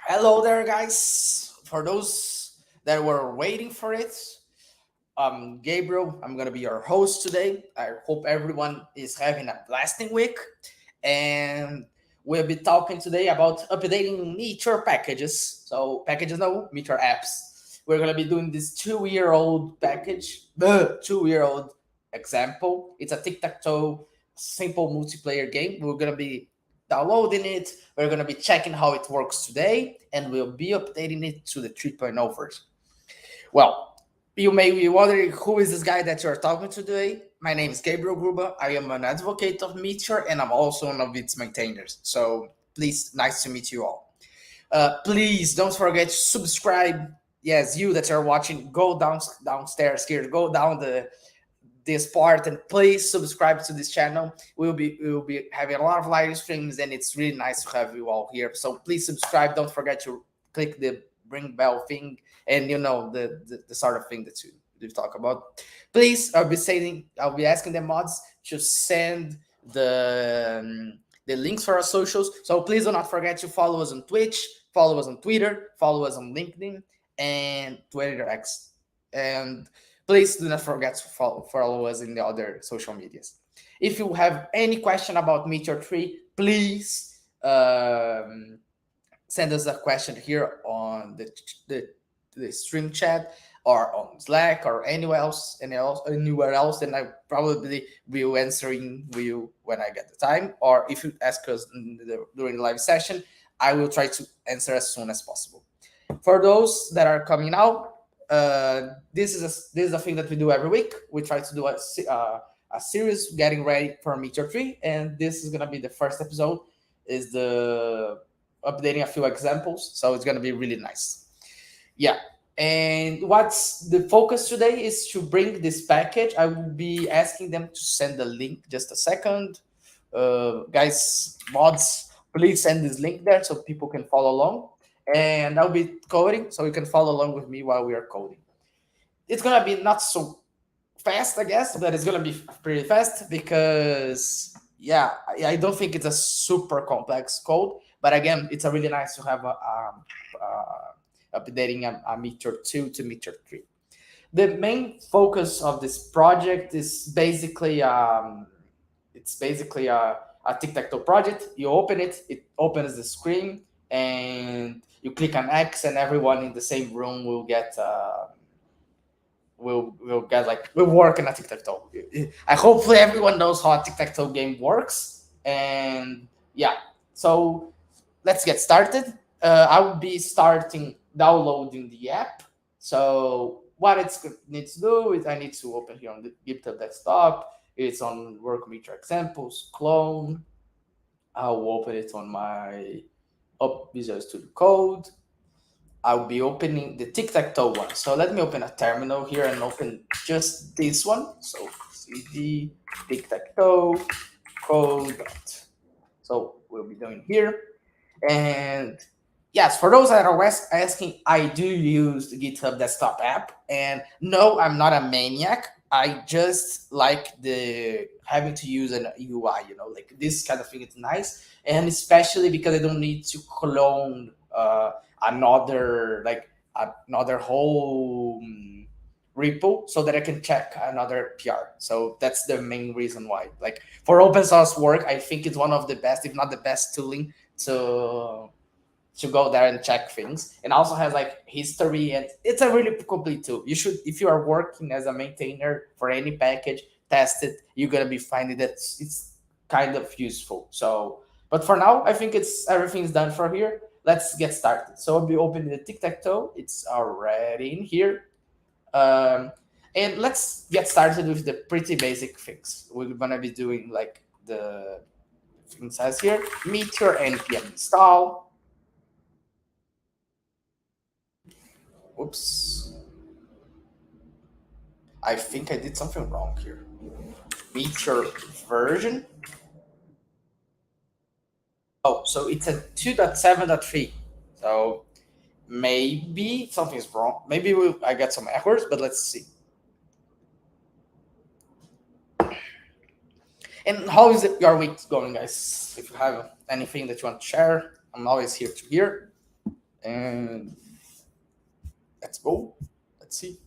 Hello there, guys. For those that were waiting for it, I'm Gabriel. I'm gonna be your host today. I hope everyone is having a blasting week, and we'll be talking today about updating Meteor packages. So packages, no Meteor apps. We're gonna be doing this two-year-old package, the two-year-old example. It's a tic tac toe simple multiplayer game. We're gonna be downloading it. We're gonna be checking how it works today, and we'll be updating it to the 3.0 version. Well, you may be wondering who is this guy that you're talking to today. My name is Gabriel Gruba. I am an advocate of Meteor, and I'm also one of its maintainers. So please, nice to meet you all. Please don't forget to subscribe. Yes, you that are watching, go downstairs here, go down this part, and please subscribe to this channel. We'll be having a lot of live streams, and it's really nice to have you all here. So please subscribe. Don't forget to click the ring bell thing, and the sort of thing that you talk about. Please, I'll be asking the mods to send the links for our socials. So please do not forget to follow us on Twitch, follow us on Twitter, follow us on LinkedIn and Twitter X. And please do not forget to follow us in the other social medias. If you have any question about Meteor 3, please send us a question here on the stream chat or on Slack or anywhere else, and I probably will answering you when I get the time. Or if you ask us during the live session, I will try to answer as soon as possible. For those that are coming out, this is a thing that we do every week. We try to do a series getting ready for Meteor 3, and this is gonna be the first episode. Is the updating a few examples, so it's gonna be really nice. Yeah. And what's the focus today is to bring this package. I will be asking them to send the link. Just a second, guys, mods, please send this link there so people can follow along. And I'll be coding, so you can follow along with me while we are coding. It's gonna be not so fast, I guess, but it's gonna be pretty fast because I don't think it's a super complex code. But again, it's a really nice to have updating a Meteor 2 to Meteor 3. The main focus of this project is basically a tic tac toe project. You open it, it opens the screen, and you click on X, and everyone in the same room will get. We'll get like we'll work in a tic tac toe. I hopefully everyone knows how a tic tac toe game works, and yeah. So let's get started. I will be starting downloading the app. So what it needs to do is I need to open here on the GitHub desktop. It's on work meter examples, clone. I'll open it on my Visual Studio Code. I'll be opening the Tic Tac Toe one. So let me open a terminal here and open just this one. So cd Tic Tac Toe code. So we'll be doing here. And yes, for those that are asking, I do use the GitHub desktop app. And no, I'm not a maniac. I just like the having to use an UI, like this kind of thing. It's nice, and especially because I don't need to clone another like another whole repo so that I can check another PR. So that's the main reason why. Like for open source work, I think it's one of the best, if not the best, tooling to go there and check things, and also has like history, and it's a really complete tool. You should, if you are working as a maintainer for any package, test it. You're gonna be finding that it's kind of useful. So but for now, I think it's everything's done for here. Let's get started. So I'll be opening the tic tac toe. It's already in here. um, and let's get started with the pretty basic things. We're gonna be doing like the thing says here: Meteor npm install. Oops. I think I did something wrong here. Meteor version. Oh, so it's a 2.7.3. So maybe something's wrong. Maybe I get some errors, but let's see. And how is your week going, guys? If you have anything that you want to share, I'm always here to hear. And let's go. Let's see.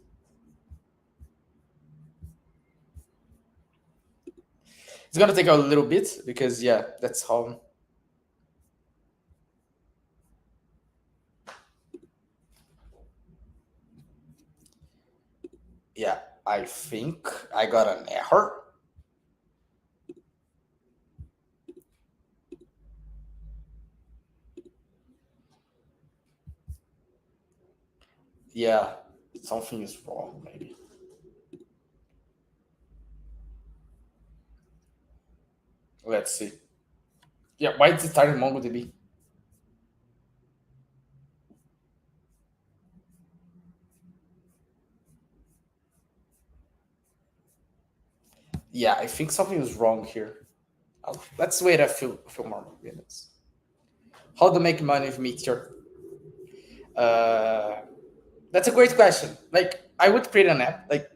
It's gonna take a little bit because yeah, that's how. Yeah, I think I got an error. Yeah, something is wrong. Maybe. Let's see. Yeah, why did it start in MongoDB? Yeah, I think something is wrong here. Let's wait a few more minutes. How to make money with Meteor? Uh, That's a great question. Like, I would create an app, like,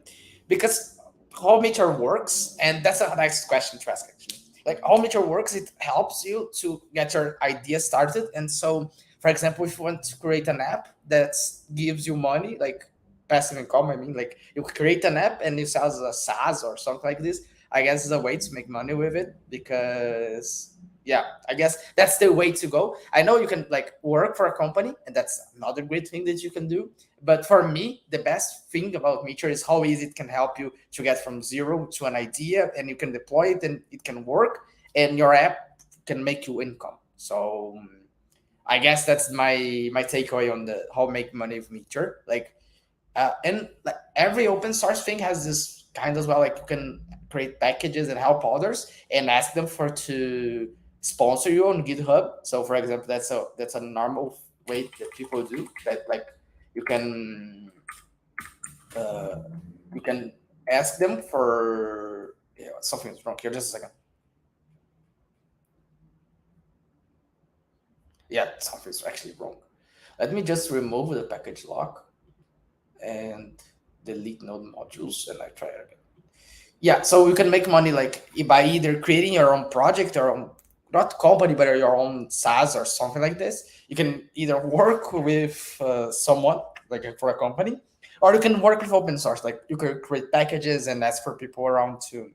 because how Meteor works, and that's a nice question to ask actually. Like, how Meteor works, it helps you to get your idea started. And so, for example, if you want to create an app that gives you money, like passive income, I mean, like you create an app and you sell as a SaaS or something like this. I guess is a way to make money with it because yeah, I guess that's the way to go. I know you can like work for a company, and that's another great thing that you can do, but for me, the best thing about Meteor is how easy it can help you to get from zero to an idea, and you can deploy it, and it can work, and your app can make you income. So I guess that's my takeaway on the how make money with Meteor. Like, and like every open source thing has this kind as well. Like you can create packages and help others, and ask them for to sponsor you on GitHub. So, for example, that's a normal way that people do that. Like you can uh, you can ask them for yeah, something's wrong here. Just a second. Yeah, something's actually wrong. Let me just remove the package lock and delete node modules, and I try it again. Yeah, so you can make money like by either creating your own project or own, not company, but your own SaaS or something like this. You can either work with someone like for a company, or you can work with open source. Like you can create packages and ask for people around to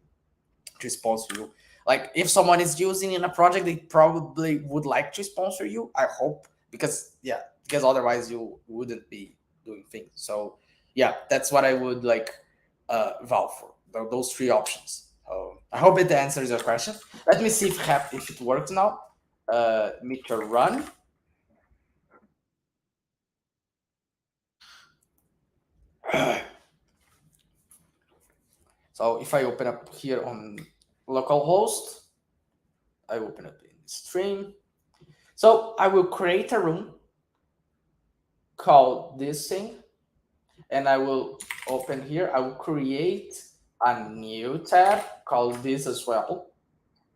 sponsor you. Like if someone is using in a project, they probably would like to sponsor you. I hope because yeah, because otherwise you wouldn't be doing things. So yeah, that's what I would like vow for those three options. I hope it answers your question. Let me see if it works now. Meteor run. So if I open up here on localhost, I open up in stream. So I will create a room called this thing, and I will open here. I will create a new tab called this as well,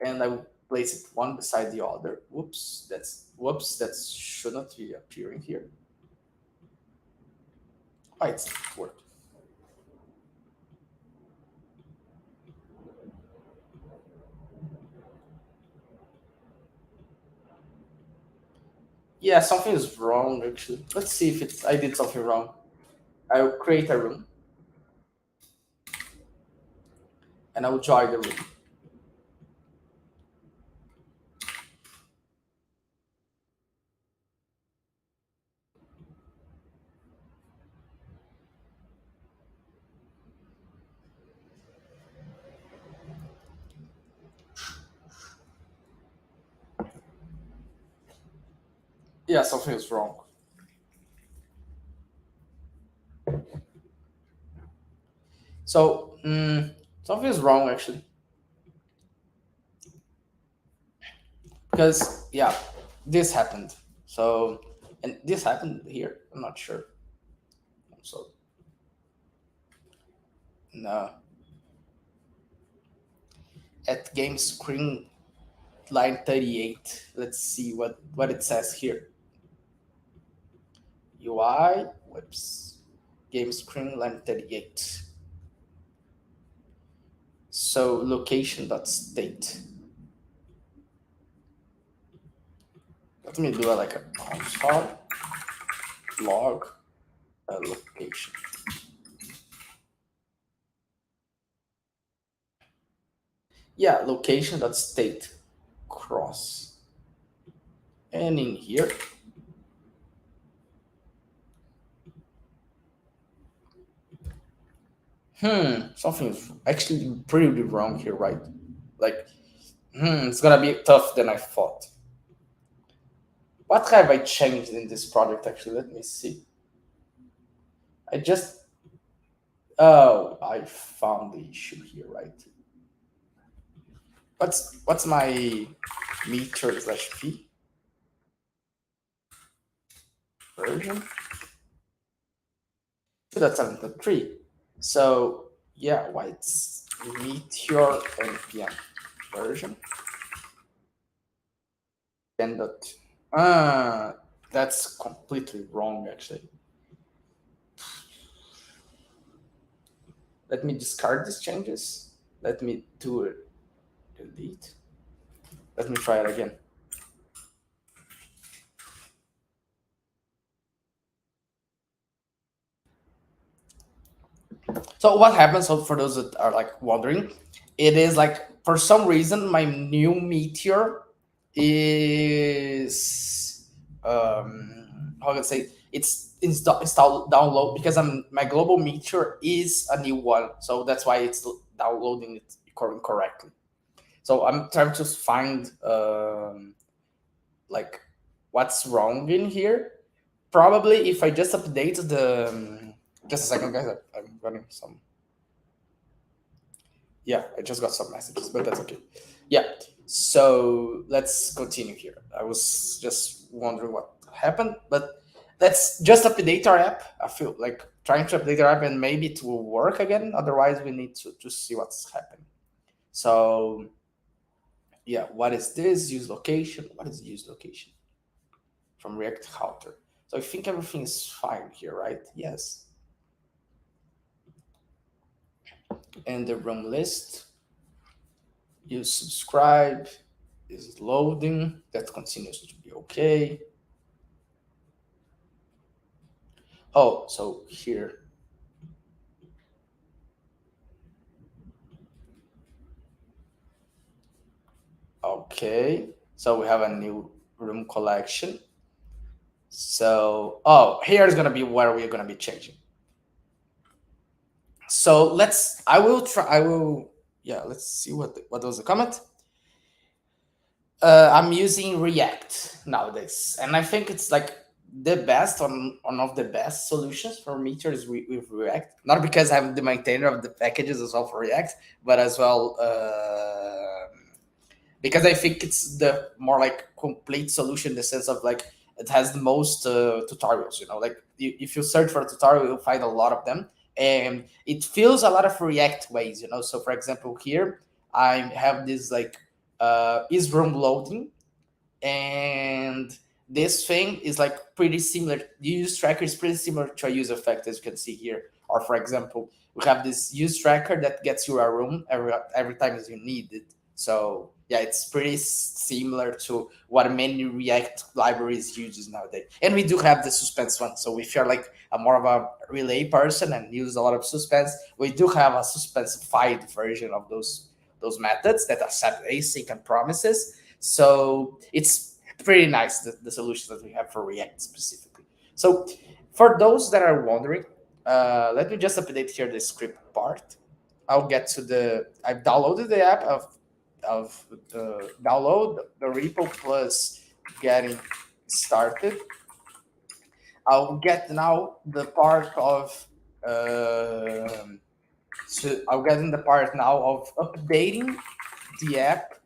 and I will place it one beside the other. Whoops, that should not be appearing here. Oh, it's worked. Yeah, something is wrong actually. Let's see if it's I did something wrong. I will create a room and I will join the room. Yeah, something is wrong. So something is wrong actually because yeah, this happened. So and this happened here. I'm not sure. So no, at game screen line 38. Let's see what it says here. UI whoops game screen line 38. So location dot state. Let me do like a console. log location. Yeah, location dot state cross. And in here, something's actually pretty wrong here, right? Like, it's gonna be tough than I thought. What have I changed in this project actually? Let me see. I just Oh, I found the issue here, right? What's my meter slash p version? 2.7.3. So yeah, why it's Meteor npm version? And that that's completely wrong actually. Let me discard these changes. Let me do it. Delete. Let me try it again. So what happens? So for those that are like wondering, it is like for some reason my new Meteor is how can I say it's install download because my global Meteor is a new one, so that's why it's downloading it correctly. So I'm trying to find like what's wrong in here. Probably if I just update the just a second, guys. I'm running some. Yeah, I just got some messages, but that's okay. Yeah, so let's continue here. I was just wondering what happened, but let's just update our app. I feel like trying to update our app and maybe it will work again. Otherwise, we need to see what's happening. So yeah, what is this? Use location. What is use location? From React Router. So I think everything is fine here, right? Yes. And the room list. You subscribe is loading. That continues to be okay. Oh, so here. Okay. So we have a new room collection. So, oh, here's going to be where we're going to be changing. So I will try, yeah, let's see what was the comment. I'm using React nowadays, and I think it's like the best on one of the best solutions for meters with React. Not because I'm the maintainer of the packages as well for React, but as well because I think it's the more like complete solution in the sense of like it has the most tutorials. You know, like if you search for a tutorial, you'll find a lot of them, and it feels a lot of React ways. You know, so for example, here I have this like is room loading, and this thing is like pretty similar. The use tracker is pretty similar to a use effect, as you can see here. Or for example, we have this use tracker that gets you a room every time as you need it. So yeah, it's pretty similar to what many React libraries uses nowadays. And we do have the suspense one. So if you're like a more of a relay person and use a lot of suspense, we do have a suspensified version of those methods that accept async and promises. So it's pretty nice, the solution that we have for React specifically. So for those that are wondering, let me just update here the script part. I'll get to I've downloaded the app of the download the repo plus getting started. I'll get now the part of so I'll get in the part now of updating the app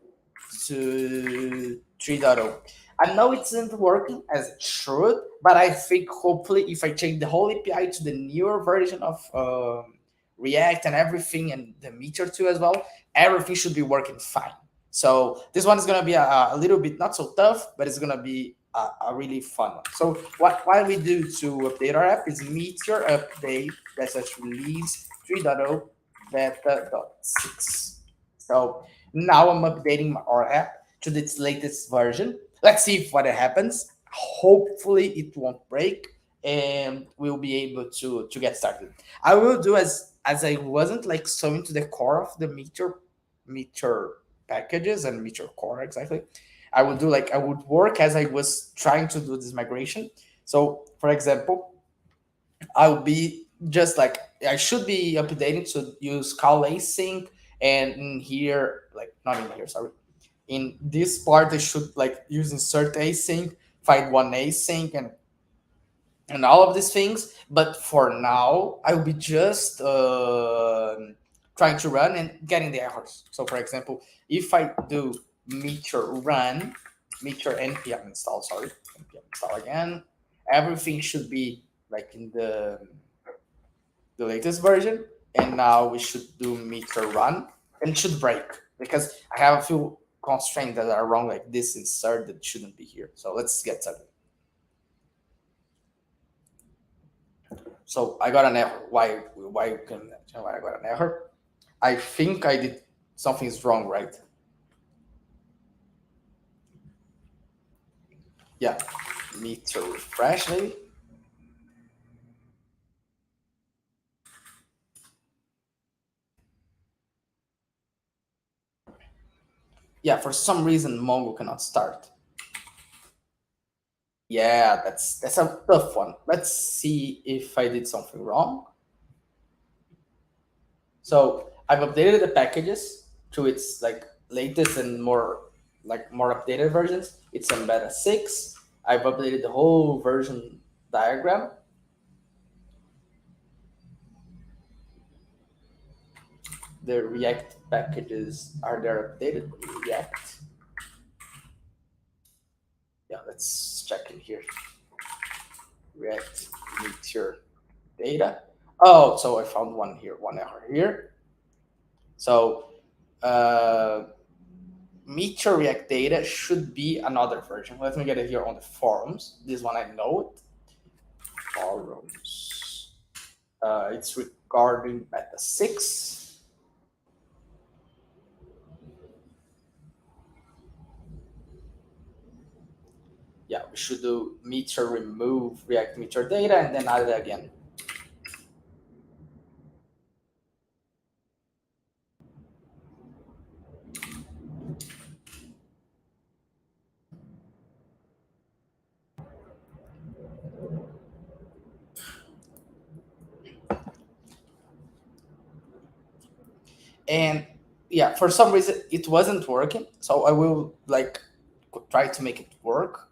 to 3.0. I know it isn't working as it should, but I think hopefully if I change the whole API to the newer version of React and everything and the Meteor too as well, everything should be working fine. So this one is going to be a little bit not so tough, but it's going to be a really fun one. So what we do to update our app is Meteor update that's release 3.0 beta.6. So now I'm updating our app to its latest version. Let's see if what happens. Hopefully it won't break. and we'll be able to get started. I will do as I wasn't like so into the core of the Meteor packages and Meteor core exactly. I would do like I would work as I was trying to do this migration. So for example, I would be just like I should be updating to use call async, and in here like not in here, sorry, in this part I should like use insert async, find one async, and all of these things. But for now, I will be just trying to run and getting the errors. So, for example, if I do Meteor run, Meteor npm install, sorry, npm install again, everything should be like in the latest version. And now we should do Meteor run, and it should break because I have a few constraints that are wrong, like this insert that shouldn't be here. So let's get started. So I got an error. Why I got an error? I think I did something's wrong, right? Yeah, need to refresh maybe. Yeah, for some reason Mongo cannot start. Yeah, that's a tough one. Let's see if I did something wrong. So I've updated the packages to its like latest and more updated versions. It's in beta 6. I've updated the whole version diagram. The React packages are there updated? React. Yeah, let's check in here. React Meteor data. Oh, so I found one here, one error here. So Meteor React data should be another version. Let me get it here on the forums. This one I know it. Forums. It's regarding beta 6. Yeah, we should do Meteor remove React Meteor data and then add it again. And yeah, for some reason it wasn't working, so I will like try to make it work.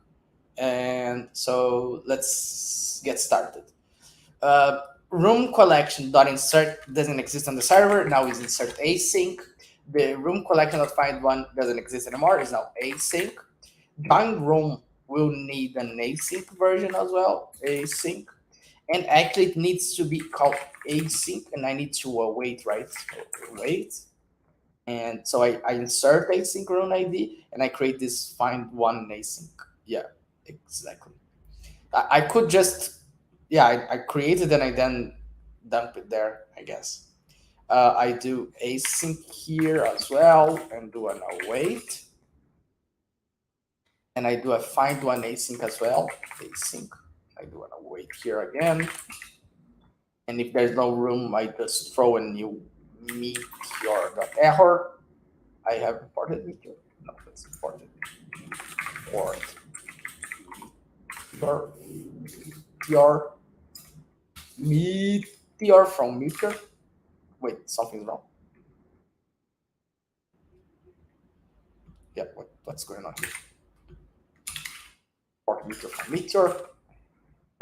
And so let's get started. uh, Room collection dot insert doesn't exist on the server, now is insert async. The room collection dot find one doesn't exist anymore, is now async. Join room will need an async version as well, async. And actually it needs to be called async, and I need to wait, right? Wait. And so I insert async run ID and I create this find one async. Yeah, exactly. I could just, yeah, I created and I then dump it there, I guess. I do async here as well and do an await. And I do a find one async as well. Async. I do an await here again. And if there's no room, I just throw a new meteor.error. I have imported Meteor. No, it's imported. Import Meteor. Meteor from Meteor. Wait, something's wrong. Yeah, what's going on here? Import Meteor from Meteor.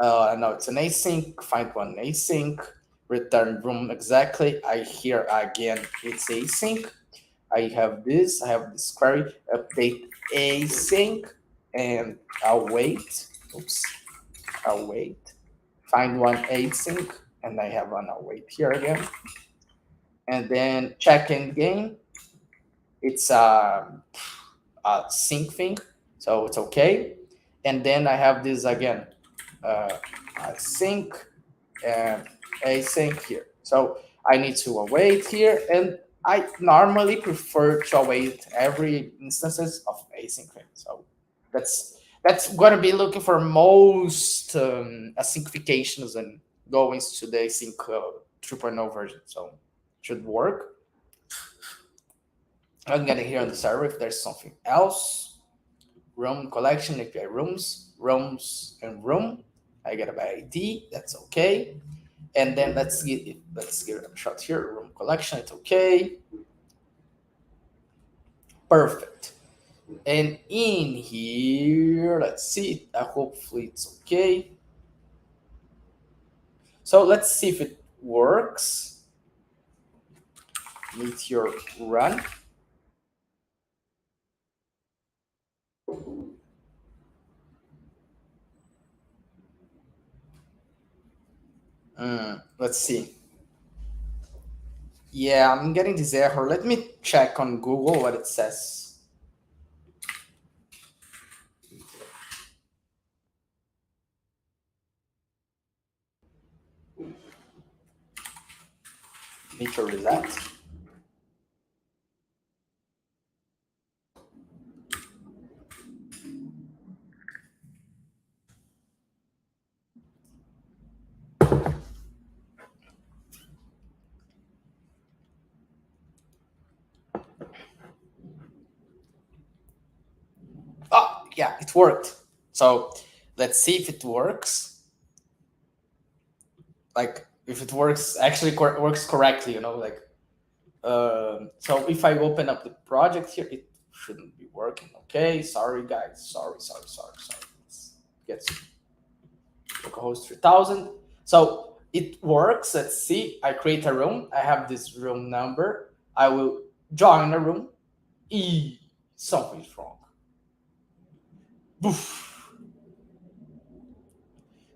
Now it's an async. Find one async. Return room exactly. I here again it's async. I have this query, update async, and I'll wait. Oops, I'll wait. Find one async, and I have an await here again. And then check in game. It's a sync thing, so it's okay. And then I have this again, sync and async here. So I need to await here, and I normally prefer to await every instances of async. So That's gonna be looking for most asyncifications and going to the async 3.0 version. So should work. I'm gonna hear on the server if there's something else. Room collection, API rooms and room. I get a bad ID. That's okay. And then let's give it a shot here. Room collection. It's okay. Perfect. And in here, let's see. Hopefully it's okay. So let's see if it works. Meteor run. Let's see. Yeah, I'm getting this error. Let me check on Google what it says. Meteor reset. Oh, yeah, it worked. So let's see if it works. Like if it works, actually works correctly, like so if I open up the project here, it shouldn't be working. Okay, sorry guys, sorry. Let's get localhost 3000. So it works. Let's see. I create a room. I have this room number. I will join a room. Something's wrong. Boof.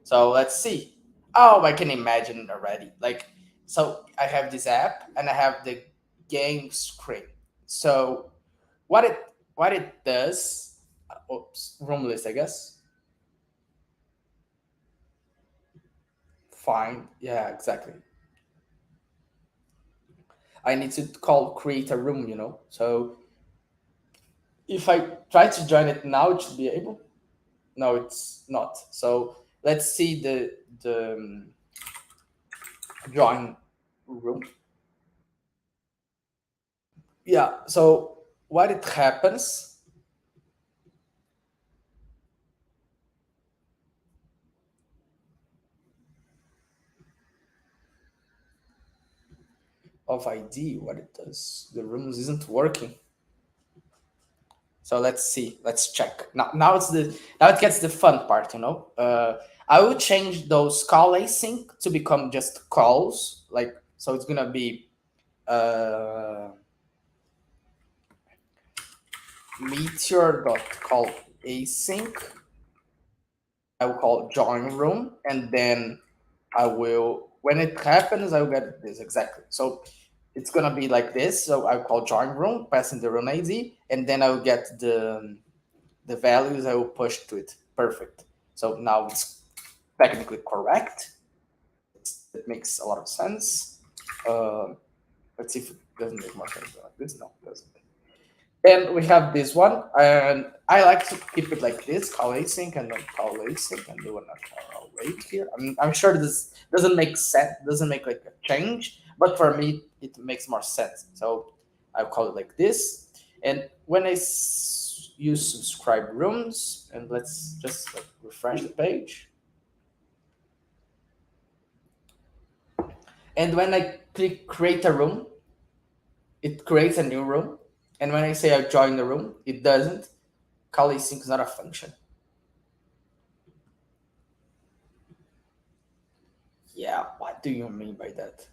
So let's see. Oh, I can imagine it already. Like, so I have this app and I have the game screen. So what it what it does, oops, room list, I guess. Fine. Yeah, exactly. I need to call create a room. So if I try to join it now, it should be able. No, it's not. So let's see the join room. Yeah. So what it happens of ID, what it does? The rooms isn't working. So let's see. Let's check. Now it gets the fun part. I will change those call async to become just calls. Like so, it's gonna be uh, meteor.call async. I will call join room, and then I will when it happens, I will get this exactly. So it's gonna be like this. So I will call join room, passing the room ID, and then I will get the values. I will push to it. Perfect. So now it's technically correct. It makes a lot of sense. Uh, let's see if it doesn't make more sense like this. No, it doesn't. And we have this one, and I like to keep it like this: call async and then call async, and do another wait here. I'm sure this doesn't make sense, doesn't make like a change, but for me it makes more sense. So I call it like this, and when use subscribe rooms, and let's just like refresh the page, and when I click create a room, it creates a new room, and when I say I join the room, it doesn't. Call async is not a function. Yeah, what do you mean by that?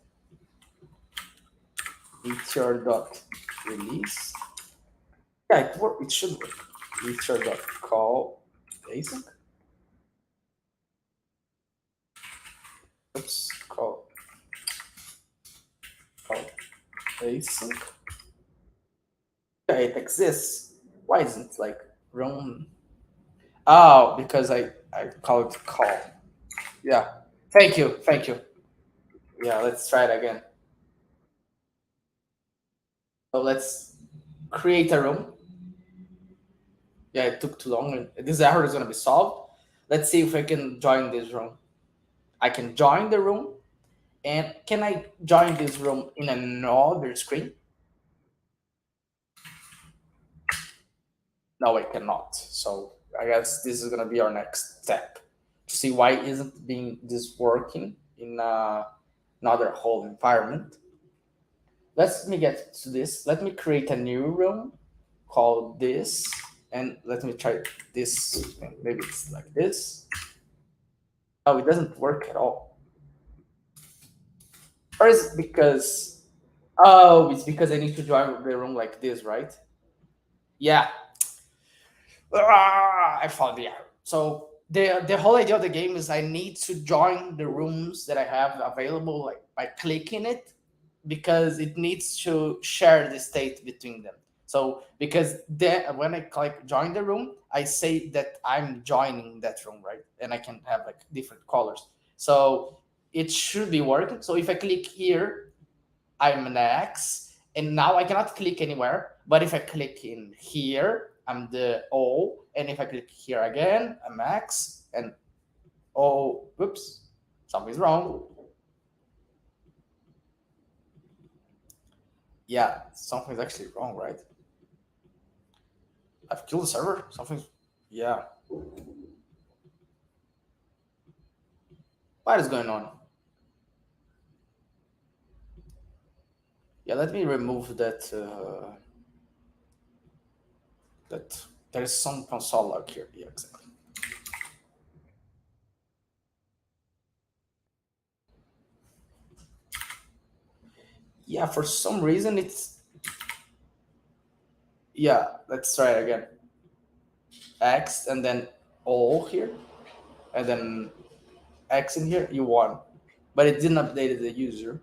Meteor dot release. Yeah, it should work. Meteor dot call async. Oops, call async. Yeah, it exists. Why isn't it like room? Oh, because I call it call. Yeah. Thank you. Yeah, let's try it again. So let's create a room. Yeah, it took too long. This error is gonna be solved. Let's see if I can join this room. I can join the room, and can I join this room in another screen? No, I cannot. So I guess this is gonna be our next step to see why isn't being this working in another whole environment. Let me get to this. Let me create a new room called this, and let me try this. Maybe it's like this. Oh, it doesn't work at all. Or is it because? Oh, it's because I need to join the room like this, right? Yeah, I found the error. So the whole idea of the game is I need to join the rooms that I have available like by clicking it because it needs to share the state between them. So because then when I click join the room, I say that I'm joining that room, right? And I can have like different colors. So it should be working. So if I click here, I'm an X, and now I cannot click anywhere. But if I click in here, I'm the O, and if I click here again, I'm X, and O. Whoops, something's wrong. Yeah, something's actually wrong, right? I've killed the server. Something's yeah. What is going on? Yeah, let me remove that. That there is some console log here. Yeah, exactly. Yeah, for some reason it's yeah. Let's try it again. X and then O here, and then X in here. You won, but it didn't update the user.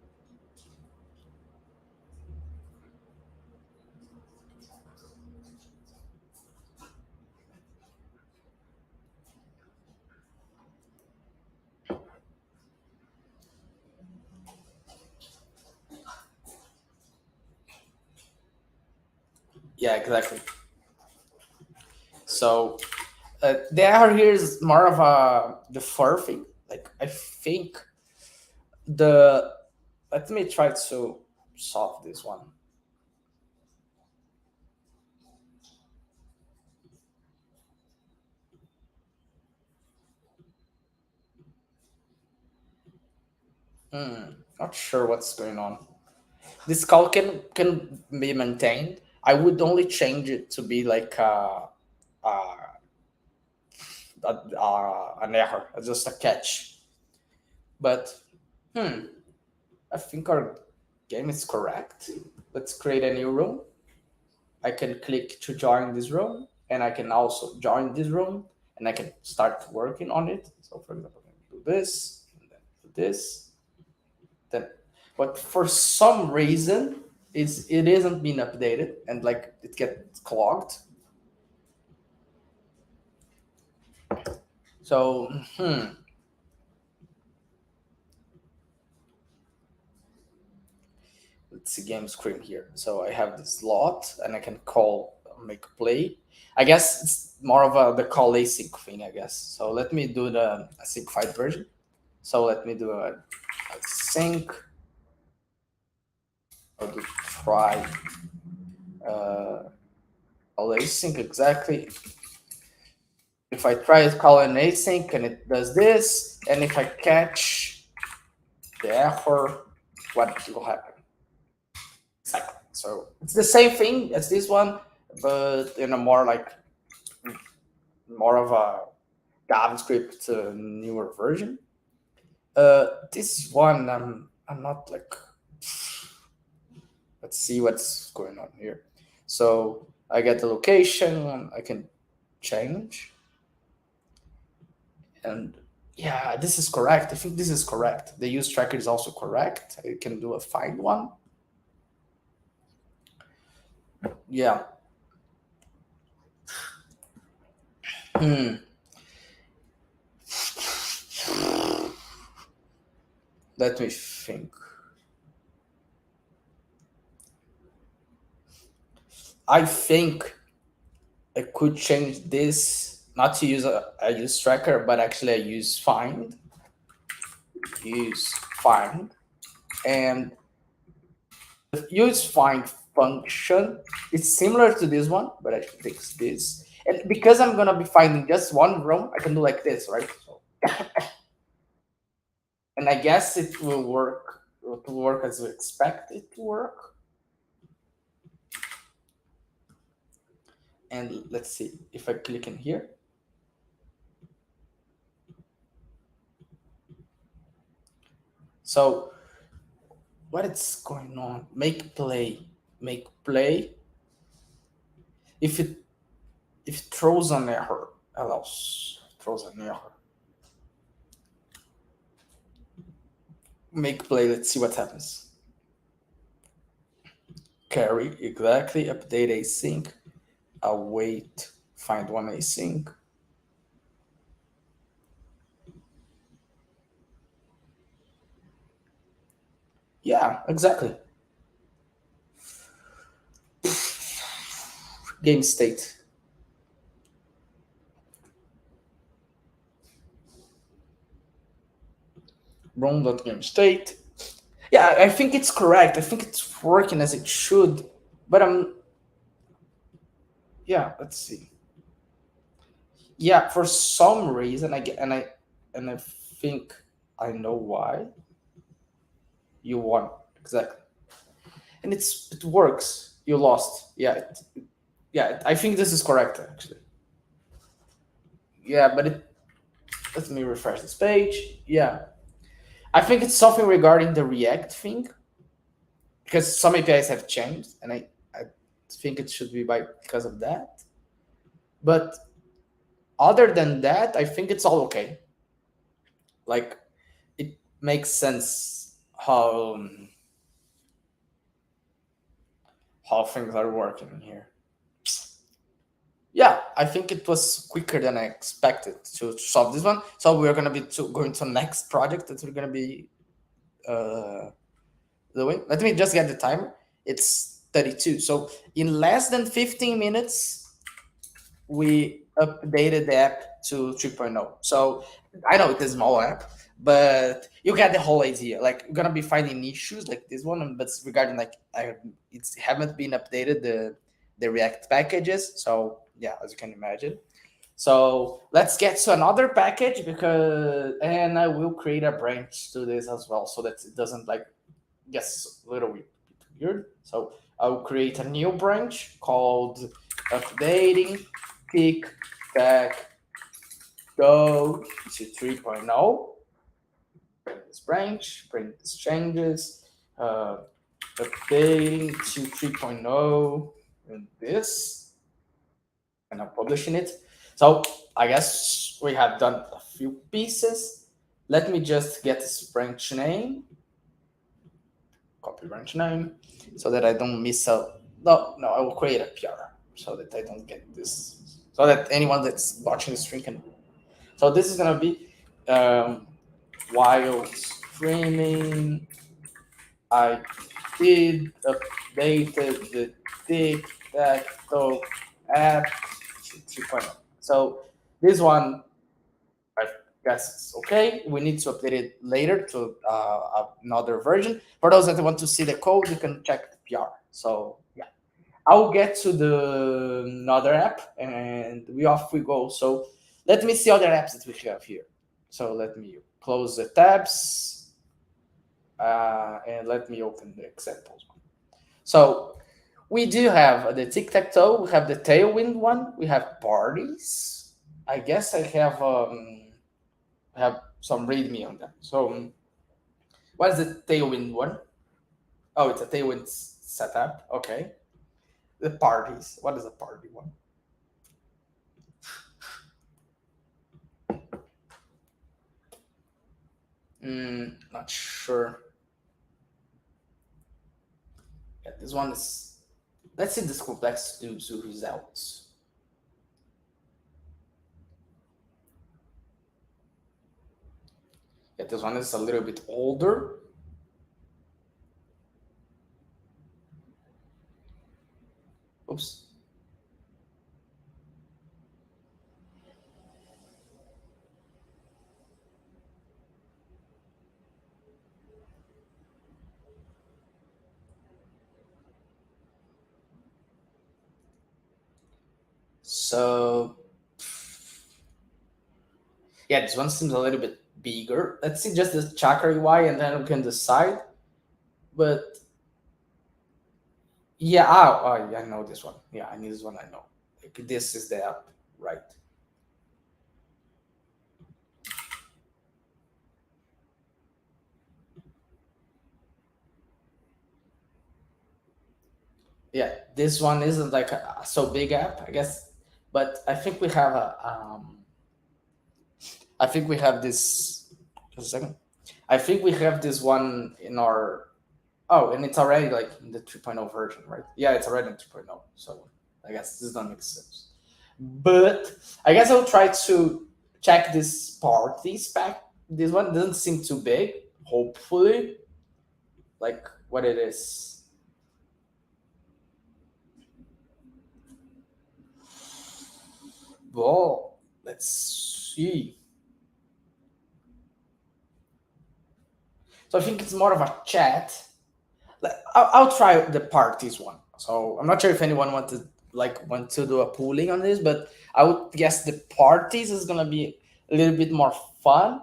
Yeah, exactly. So the error here is more of a the fur thing. Like I think the let me try to solve this one. Not sure what's going on. This call can be maintained. I would only change it to be like uh, an error, just a catch. But hmm, I think our game is correct. Let's create a new room. I can click to join this room, and I can also join this room, and I can start working on it. So, for example, I can do this, and then do this, then. But for some reason, it isn't being updated, and like it gets clogged. So, let's see game screen here. So I have this lot, and I can call make play. I guess it's more of the call async thing. I guess. So let me do the async version. So let me do a sync. I'll do try uh, call async exactly. If I try to call an async and it does this, and if I catch the error, what will happen? Exactly. So it's the same thing as this one, but in a more like more of a JavaScript newer version. This one I'm not like let's see what's going on here. So I get the location, I can change, and yeah, this is correct. I think this is correct. The use tracker is also correct. I can do a find one. Yeah. Hmm. Let me think. I think I could change this not to use a use tracker, but actually I use find, and the use find function is similar to this one, but I should fix this. And because I'm gonna be finding just one row, I can do like this, right? So, and I guess it will work. It will work as we expect it to work. And let's see if I click in here. So what is going on? Make play. Make play. If it throws an error, allows throws an error. Make play. Let's see what happens. Carry exactly. Update async. Await. Find one async. Yeah, exactly. Game state. Game state. Yeah, I think it's correct. I think it's working as it should. But yeah, let's see. Yeah, for some reason I get and I think I know why you won exactly, and it works. You lost. Yeah, yeah. I think this is correct actually. Yeah, but let me refresh this page. Yeah, I think it's something regarding the React thing because some APIs have changed, and I think it should be by because of that. But other than that, I think it's all okay. Like it makes sense how things are working here. Yeah, I think it was quicker than I expected to solve this one. So we're gonna be going to next project that we're gonna be uh, doing. Let me just get the timer. It's 32. So in less than 15 minutes, we updated the app to 3.0. So I know it's a small app, but you get the whole idea. Like you're gonna be finding issues like this one, but regarding like it's haven't been updated the React packages. So yeah, as you can imagine. So let's get to another package because and I will create a branch to this as well so that it doesn't like gets a little bit weird. So I'll create a new branch called updating Tic Tac Toe to 3.0. Bring this branch, bring these changes, uh, updating to 3.0, and this, and I'm publishing it. So I guess we have done a few pieces. Let me just get this branch name, copy branch name, so that I don't miss out. No, I will create a PR so that I don't get this, so that anyone that's watching the stream can. So this is gonna be while streaming. I did updated the Tic Tac Toe app to 2.0. So this one, I guess it's okay. We need to update it later to another version. For those that want to see the code, you can check the PR. So yeah, I'll get to the another app and we go. So let me see other apps that we have here. So let me close the tabs and let me open the examples. So we do have the tic tac toe. We have the tailwind one. We have parties. I guess I have some readme on that. So what is the tailwind one? Oh, it's a tailwind setup. Okay. The parties. What is a party one? Not sure. Yeah, this one is. Let's see this complex to results. Yeah, this one is a little bit older. Oops. So yeah, this one seems a little bit bigger. Let's see just the chakra UI and then we can decide. But yeah, yeah, I know this one. Yeah, I need this one. I know. Like, this is the app, right? Yeah, this one isn't like a so big app, I guess. But I think we have a. I think we have this. Just a second. I think we have this one in our. Oh, and it's already like in the 3.0 version, right? Yeah, it's already in 2.0. So I guess this doesn't make sense. But I guess I'll try to check this part. This pack, this one doesn't seem too big. Hopefully, like what it is. Well, let's see. So I think it's more of a chat. I'll try the parties one. So I'm not sure if anyone want to do a pooling on this, but I would guess the parties is gonna be a little bit more fun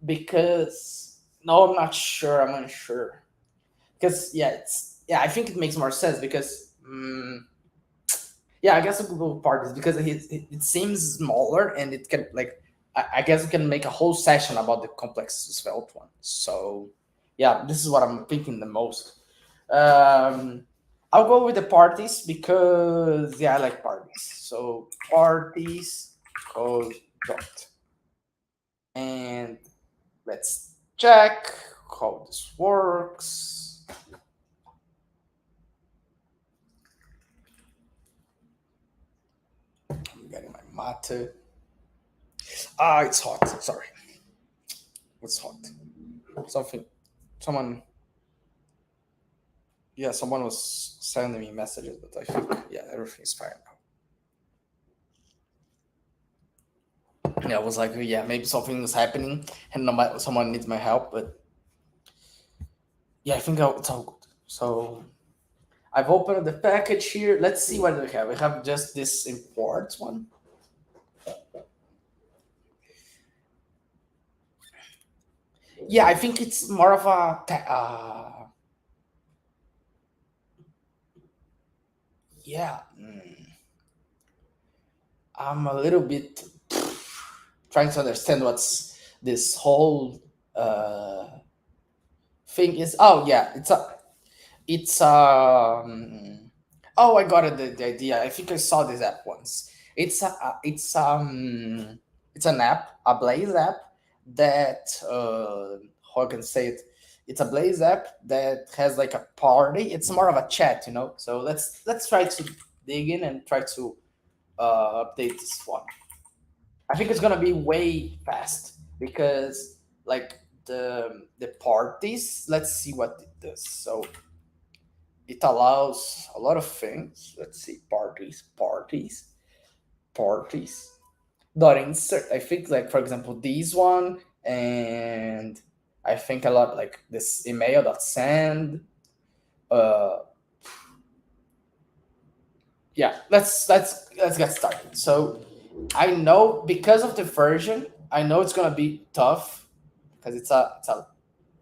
because no, I'm not sure. I'm unsure because I think it makes more sense because yeah, I guess we could go with parties because it seems smaller and it can like I guess we can make a whole session about the complex svelte one. So yeah, this is what I'm thinking the most. Um, I'll go with the parties because yeah, I like parties. So parties code dot and let's check how this works. I'm getting my mate. Ah, it's hot. Sorry, it's hot. Something, someone, yeah, someone was sending me messages, but I think yeah, everything's fine now. Yeah, I was like, yeah, maybe something is happening and someone needs my help, but yeah, I think it's all good. So I've opened the package here. Let's see what we have. We have just this import one. Yeah, I think it's more of a yeah. I'm a little bit trying to understand what's this whole thing is. Oh yeah, it's oh, I got it, the idea. I think I saw this app once. It's an app, a Blaze app that how I can say it. It's a Blaze app that has like a party. It's more of a chat, you know. So let's try to dig in and try to update this one. I think it's gonna be way fast because like the parties. Let's see what it does. So it allows a lot of things. Let's see, parties. Dot insert. I think like for example this one, and I think a lot like this email dot send. Uh, yeah, let's get started. So I know because of the version, I know it's gonna be tough because it's a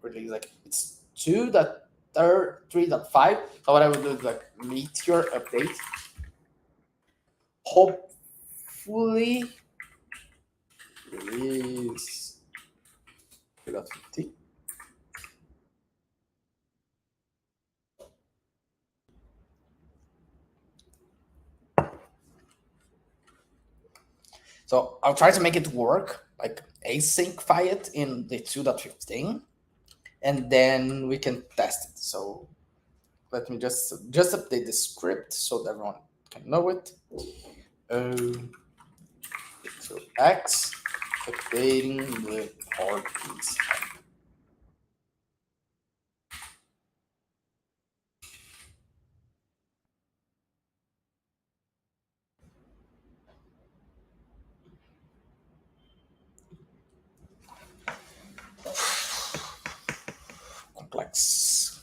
release like it's 2.3.5. So what I would do is like Meteor update. Hopefully release 3.50. So I'll try to make it work, like asyncify it in the 2.15, and then we can test it. So let me just update the script so that everyone can know it. So X updating the parties. Complex.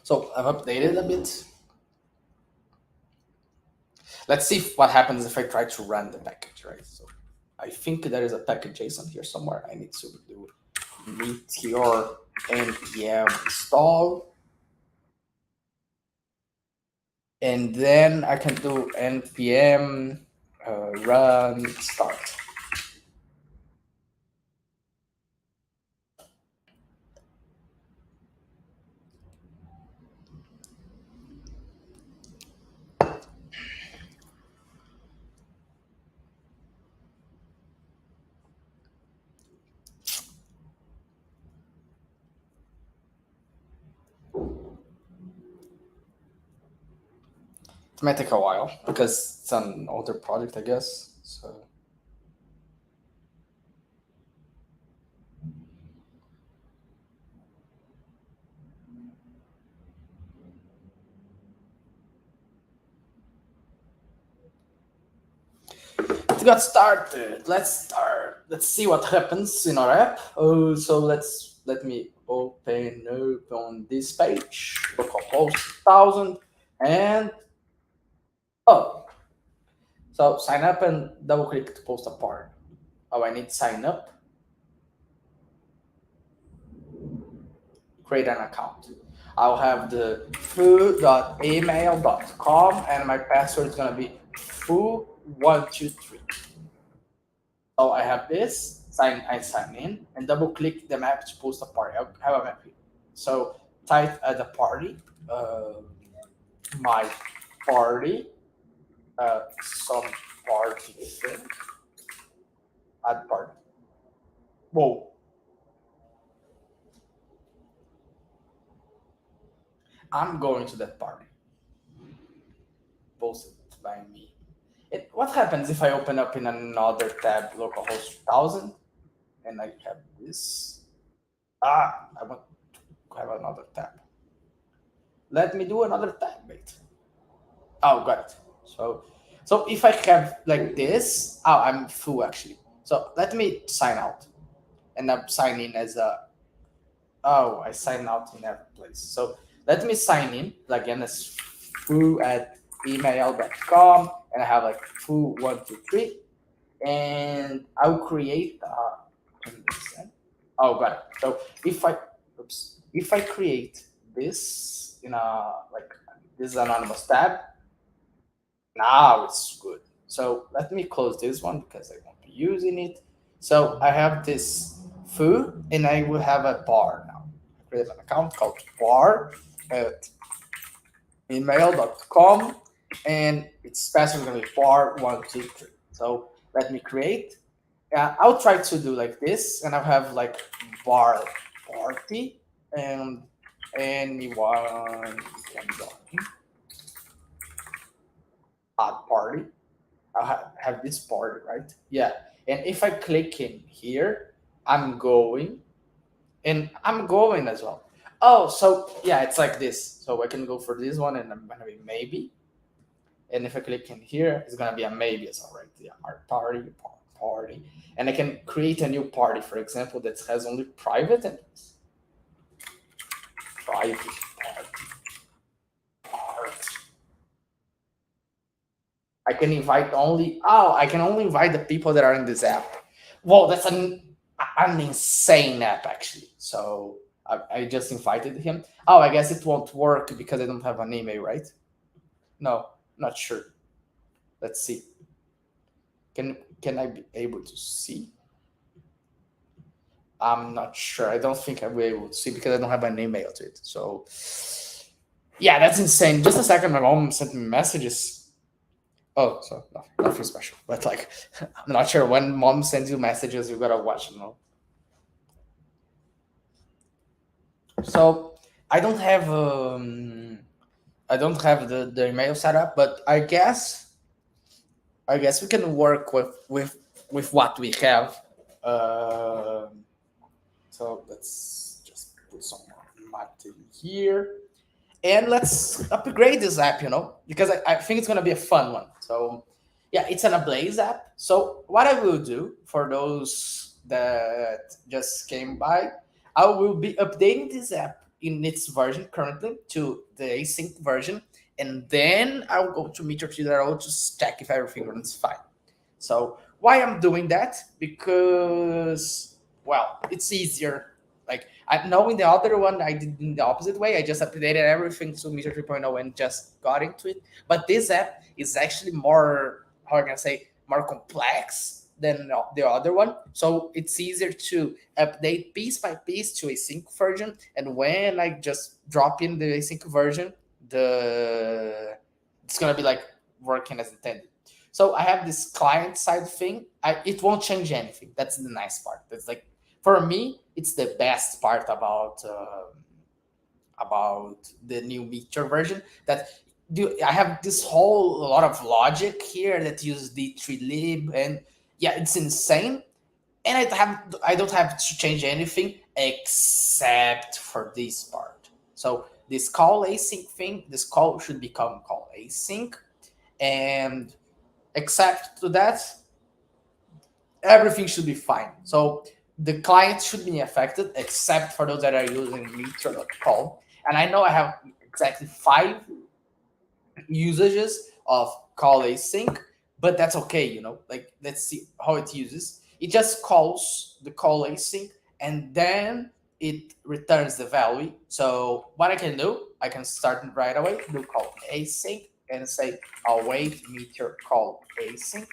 So I've updated a bit. Let's see what happens if I try to run the package, right? So I think there is a package JSON here somewhere. I need to do Meteor npm install, and then I can do npm run start. It might take a while because it's an older project, I guess. So it got started. Let's start. Let's see what happens in our app. Oh, so let me open up on this page. Localhost 1000 and oh, so sign up and double click to post a part. Oh, I need sign up. Create an account. I'll have the foo.email.com and my password is gonna be foo123. So I have this, I sign in and double click the map to post a party. I have a map here. So type at the party, uh, my party, some party thing, add party. Whoa, I'm going to that party. Posted by me. What happens if I open up in another tab, localhost 1000, and I have this? I want to have another tab. Let me do another tab, wait. Oh, got it. So if I have like this, oh, I'm full actually. So let me sign out, and I'm signing as a. Oh, I sign out in every place. So let me sign in again as foo at email.com, and I have like foo123, and I'll create. Oh, got it. So if I create this in a like this anonymous tab, now it's good. So let me close this one because I won't be using it. So I have this foo and I will have a bar now. I create an account called bar at email.com and its password is going to be bar123. So let me create. I'll try to do like this and I'll have like bar party and anyone can join add party. I have this part, right? Yeah. And if I click in here, I'm going and I'm going as well. Oh, so yeah, it's like this. So I can go for this one and I'm going to be maybe. And if I click in here, it's going to be a maybe as well, right? Yeah, our party, party. And I can create a new party, for example, that has only private and private party. I can invite only. Oh, I can only invite the people that are in this app. Well, that's an insane app actually. So I just invited him. Oh, I guess it won't work because I don't have an email, right? No, not sure. Let's see. Can I be able to see? I'm not sure. I don't think I'll be able to see because I don't have an email to it. So yeah, that's insane. Just a second, my mom sent me messages. Oh, so nothing special. But like, I'm not sure when mom sends you messages, you gotta watch them. So I don't have the email set up, but I guess we can work with what we have. So let's just put some more in here. And let's upgrade this app, because I think it's going to be a fun one. So yeah, it's an Ablaze app. So what I will do for those that just came by, I will be updating this app in its version currently to the async version, and then I'll go to Meteor 3.0 to check if everything runs fine. So why I'm doing that? Because, well, it's easier. Like I know in the other one I did in the opposite way. I just updated everything to Meteor 3.0 and just got into it. But this app is actually more, how can I say, more complex than the other one. So it's easier to update piece by piece to a sync version. And when I just drop in the async version, the it's gonna be like working as intended. So I have this client side thing. It won't change anything. That's the nice part. That's like for me, it's the best part about the new Meteor version. That I have this whole lot of logic here that uses d3lib, and yeah, it's insane. And I don't have to change anything except for this part. So this call async thing, this call should become call async, and except to that, everything should be fine. So the client should be affected, except for those that are using Meteor.com. And I know I have exactly 5 usages of call async, but that's okay, Like, let's see how it uses. It just calls the call async, and then it returns the value. So what I can do, I can start it right away, do call async, and say await Meteor call async.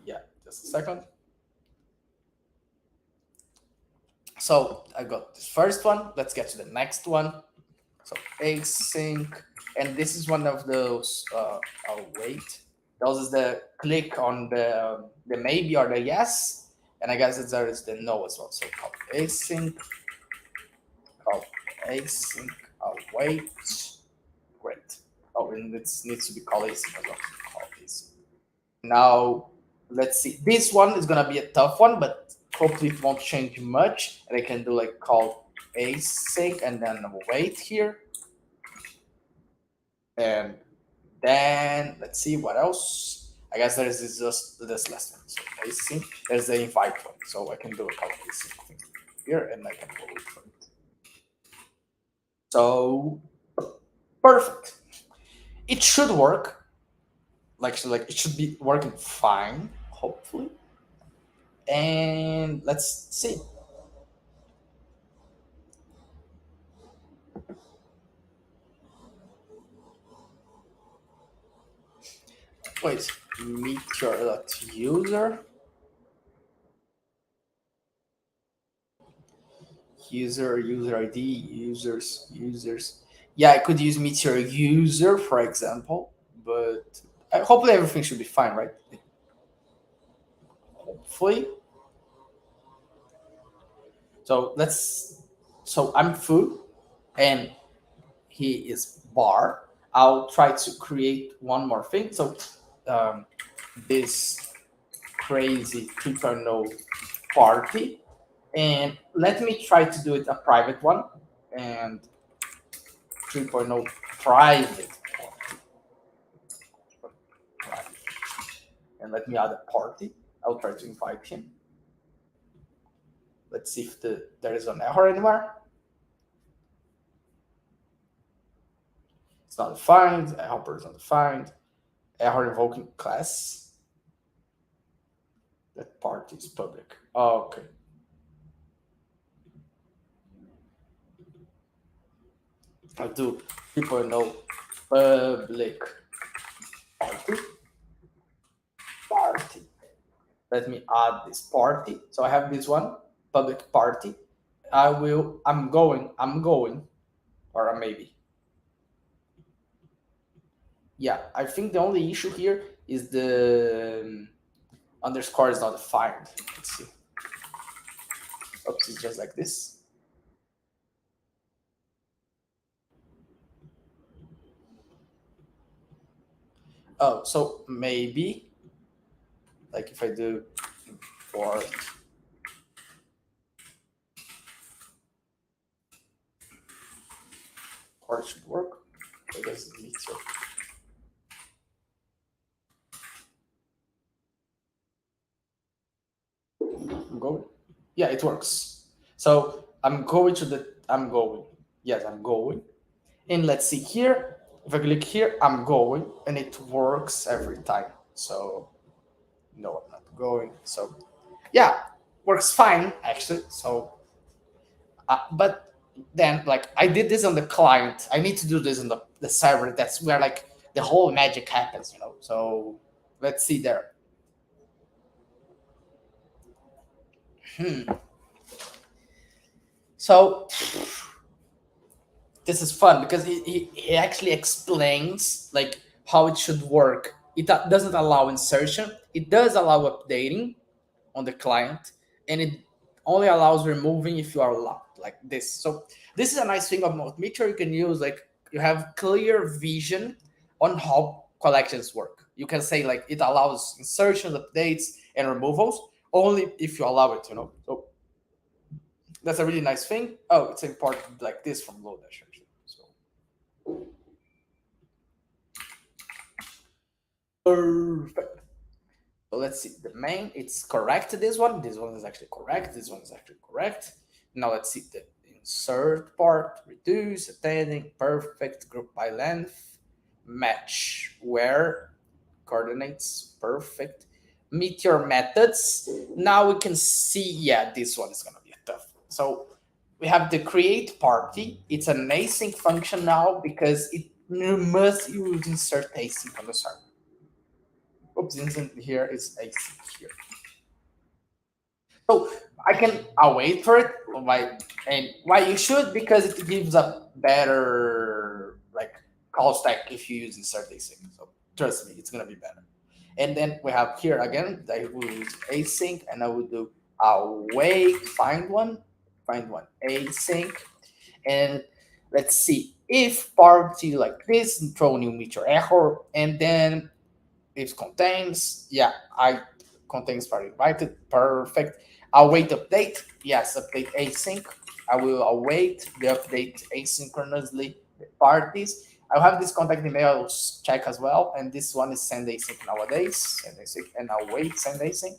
Yeah, just a second. So I got this first one. Let's get to the next one. So async, and this is one of those. Oh wait, those is the click on the maybe or the yes, and I guess there is the no as well. So call async, call async. Oh wait, great. Oh, and it needs to be call async as well. Call async. Now, let's see. This one is gonna be a tough one, but hopefully it won't change much. And I can do like call async and then wait here. And then let's see what else. I guess there's just this last one. So async. There's the invite one. So I can do a call async thing here and I can go wait for it. So perfect. It should work. Like it should be working fine, hopefully. And let's see. Wait, meteor.user, user ID, users. Yeah, I could use meteor user, for example, but hopefully everything should be fine, right? Hopefully. So let's. So I'm food, and he is bar. I'll try to create one more thing. So this crazy 3.0 party, and let me try to do it a private one, and 3.0 private, private, and let me add a party. I'll try to invite him. Let's see if there is an error anywhere. It's not defined. Helper is not defined. Error invoking class. That party is public. Okay. I'll do 3.0 public party. Party. Let me add this party. So I have this one, public party. I'm going, or maybe. Yeah, I think the only issue here is the underscore is not defined. Let's see. Oops, it's just like this. Oh, so maybe, like if I do import, or it should work. I guess it needs to. I'm going. Yeah, it works. So I'm going to the I'm going. Yes, I'm going. And let's see here. If I click here, I'm going, and it works every time. So no, I'm not going. So yeah, works fine actually. So, but then like I did this on the client. I need to do this on the server. That's where like the whole magic happens, you know. So let's see there. Hmm. So this is fun because he actually explains like how it should work. It doesn't allow insertion. It does allow updating on the client, and it only allows removing if you are locked like this. So this is a nice thing about Meteor. You can use like you have clear vision on how collections work. You can say like it allows insertions, updates, and removals only if you allow it. You know, so that's a really nice thing. Oh, it's important like this from Lodash actually. So perfect. So let's see. The main, it's correct. This one. This one is actually correct. This one is actually correct. Now let's see the insert part. Reduce, attending, perfect. Group by length. Match where coordinates. Perfect. Meteor methods. Now we can see. Yeah, this one is gonna be tough. So we have the create party. It's an async function now because it must use insert async on the server. Oops, instant here is async here. So I'll wait for it. Why you should, because it gives a better like call stack if you use insert async. So trust me, it's gonna be better. And then we have here again, I will use async, and I will do await, find one async, and let's see if party like this, throw new meteor error, and then if contains, yeah, I contains part invited, perfect. Await update, yes, update async. I will await the update asynchronously the parties. I'll have this contact email check as well, and this one is send async nowadays, send async, and I'll wait send async.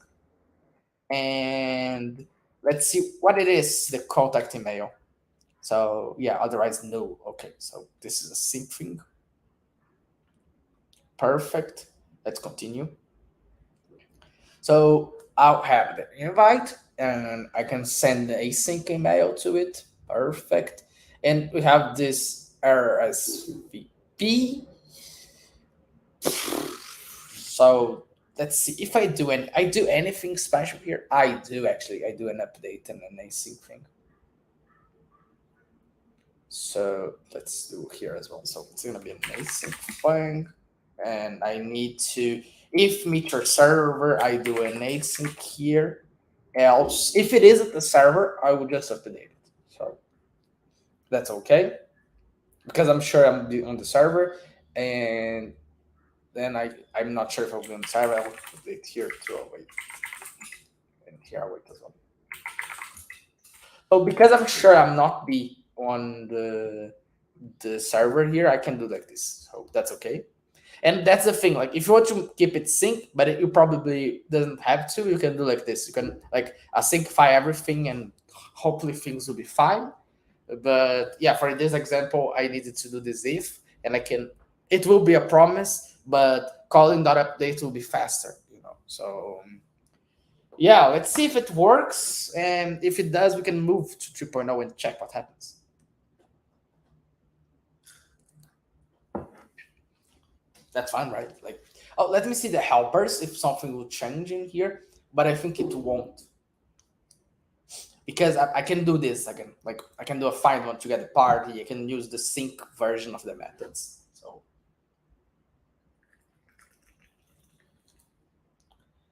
And let's see what it is, the contact email. So yeah, otherwise no. Okay, so this is a sync thing. Perfect. Let's continue. So I'll have the invite, and I can send the async email to it. Perfect. And we have this RSVP. So let's see if I do anything special here. I do actually. I do an update and an async thing. So let's do here as well. So it's gonna be an async thing, and I need to, if Meteor server, I do an async here. Else, if it isn't the server, I will just update it. So that's okay, because I'm sure I'm on the server, and then I'm not sure if I'll be on the server. I will update here too. I'll wait, and here I'll wait as well. So because I'm sure I'm not be on the server here, I can do like this. So that's okay. And that's the thing. Like if you want to keep it sync, but you probably doesn't have to, you can do like this. You can like asyncify everything, and hopefully things will be fine. But yeah, for this example, I needed to do this if, and I can. It will be a promise, but calling that update will be faster. You know. So yeah, let's see if it works, and if it does, we can move to 3.0 and check what happens. That's fine, right? Like, oh, let me see the helpers if something will change in here, but I think it won't, because I can do this. I can do a find one to get the party. I can use the sync version of the methods. So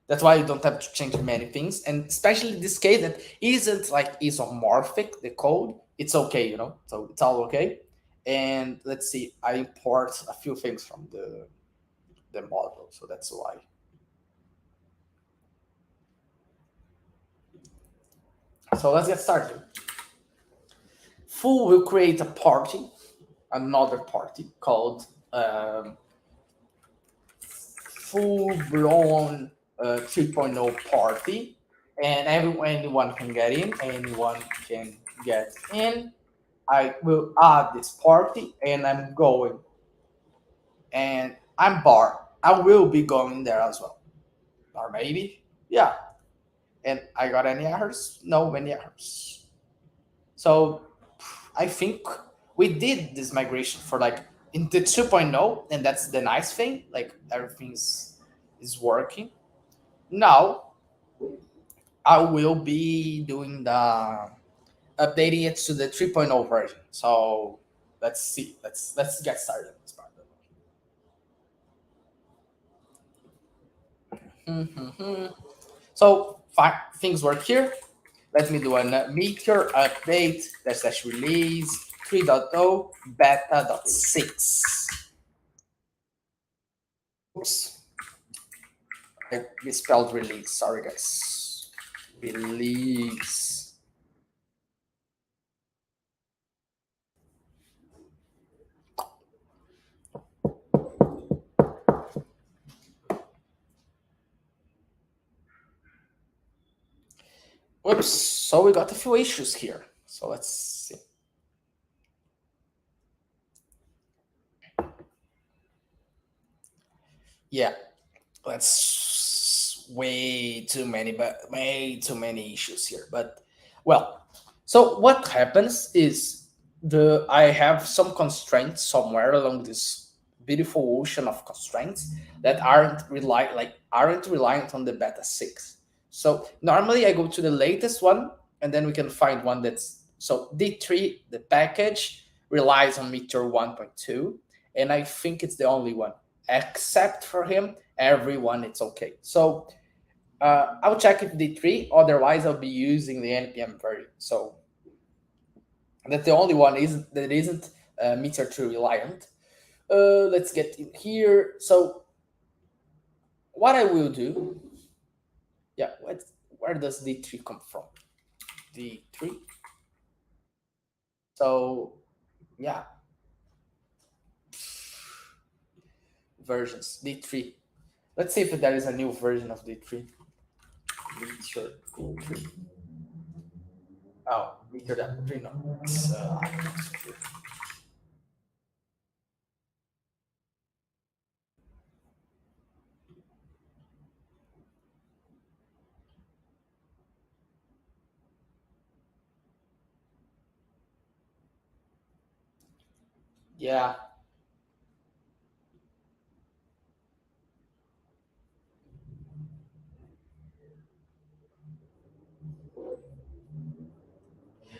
that's why you don't have to change many things, and especially this case that isn't like isomorphic. The code, it's okay, you know. So it's all okay. And let's see, I import a few things from the model, so that's why. So let's get started. Foo will create a party, another party called full blown 3.0 party, and anyone can get in, anyone can get in. I will add this party and I'm going, and I'm bored. I will be going there as well. Or maybe, yeah. And I got any errors? No, many errors. So I think we did this migration for like in the 2.0, and that's the nice thing. Like everything's is working. Now I will be doing the updating it to the 3.0 version. So let's see. Let's get started. This part. Mhm. So fine, things work here. Let me do a Meteor update dash release 3.0 beta.6. Oops, I misspelled release. Sorry, guys. Release. Whoops. So we got a few issues here. So let's see. Yeah, that's way too many, but way too many issues here. But well, so what happens is the I have some constraints somewhere along this beautiful ocean of constraints that aren't reliant on the beta 6. So normally I go to the latest one, and then we can find one that's so D3, the package relies on Meteor 1.2, and I think it's the only one. Except for him, everyone it's okay. So I'll check if D3, otherwise I'll be using the NPM version. So that's the only one that isn't Meteor 2 reliant. Let's get in here. So what I will do, yeah, where does D3 come from? D3. So yeah, versions D3. Let's see if there is a new version of D3. Meteor D3. Oh, Meteor.3. No, it's yeah.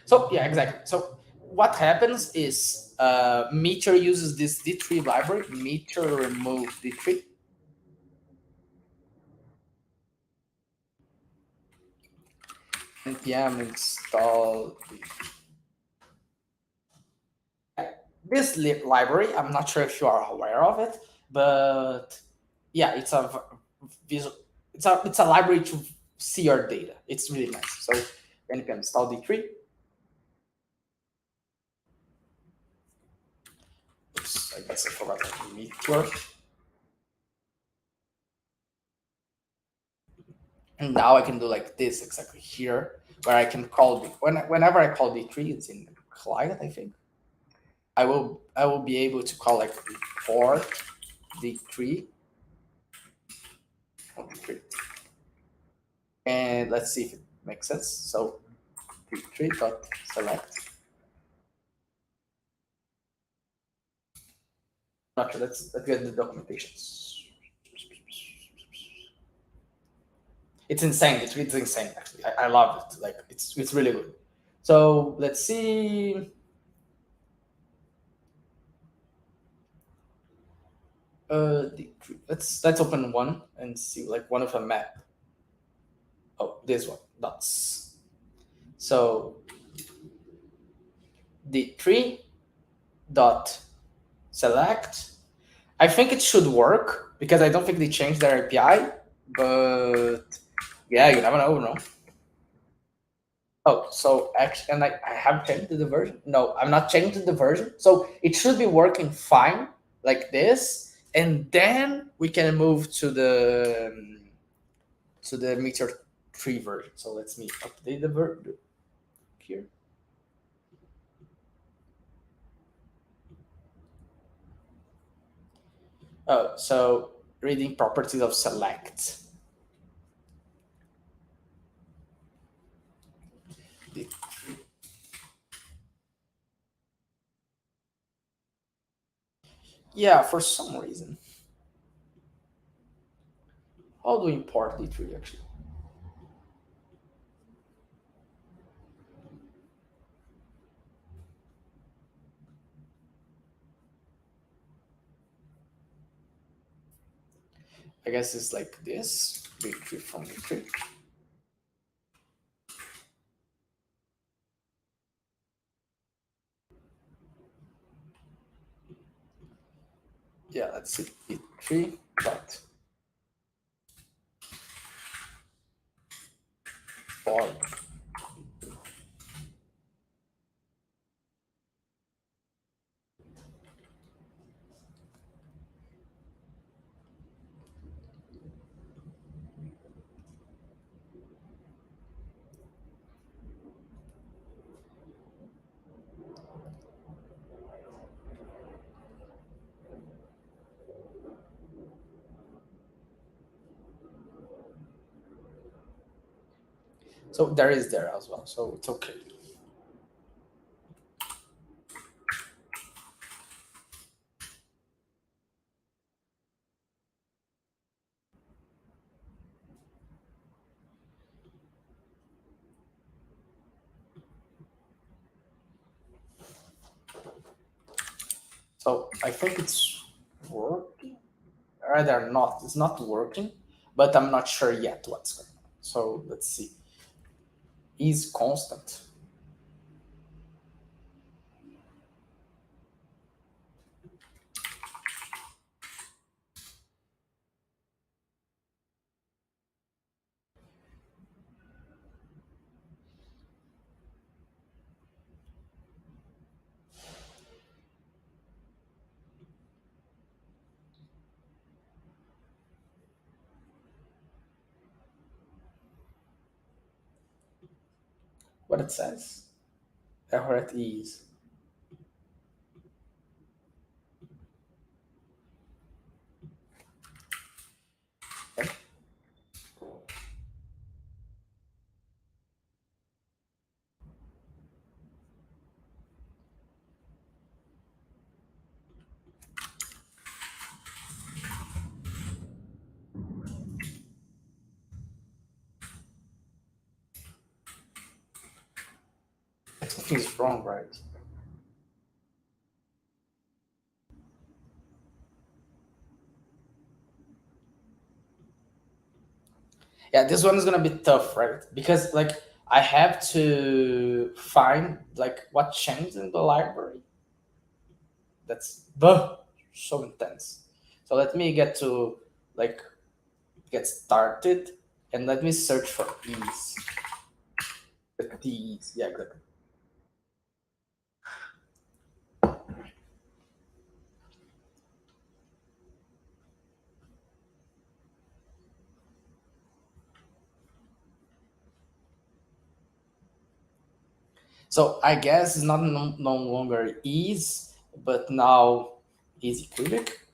So yeah, exactly. So what happens is Meteor uses this D3 library. Meteor remove D3. npm install this library. I'm not sure if you are aware of it, but yeah, visual. It's a library to see your data. It's really nice. So npm install D3. Oops, I guess I forgot Meteor. And now I can do like this exactly here, where I can call whenever I call D3, it's in the client, I think. I will be able to call like report D3, D3. And let's see if it makes sense. So D3 dot select. Not sure. Let's get the documentation. It's insane. It's insane actually. I love it. Like it's really good. So let's see. Let's open one and see like one of a map. Oh, this one, dots. So D3 dot select. I think it should work because I don't think they changed their API, but yeah, you never know, no. Oh, so actually, and I have changed the version. No, I'm not changing the version. So it should be working fine like this, and then we can move to the Meteor 3 version. So let's me update the version here. Oh, so reading properties of select. Yeah, for some reason. How do we import D3 actually? I guess it's like this. D3 from D3. Yeah, let's see. D3 dot form. So there is there as well. So it's okay. So I think it's working. Rather not. It's not working, but I'm not sure yet what's going on. So let's see. Is constant. What it says. Error at ease. Okay. Something's wrong, right? Yeah, this one is gonna be tough, right? Because like I have to find like what changed in the library. That's so intense. So let me get to like get started and let me search for ease. The ease, yeah, exactly. So I guess it's not no longer ease, but now easy cubic.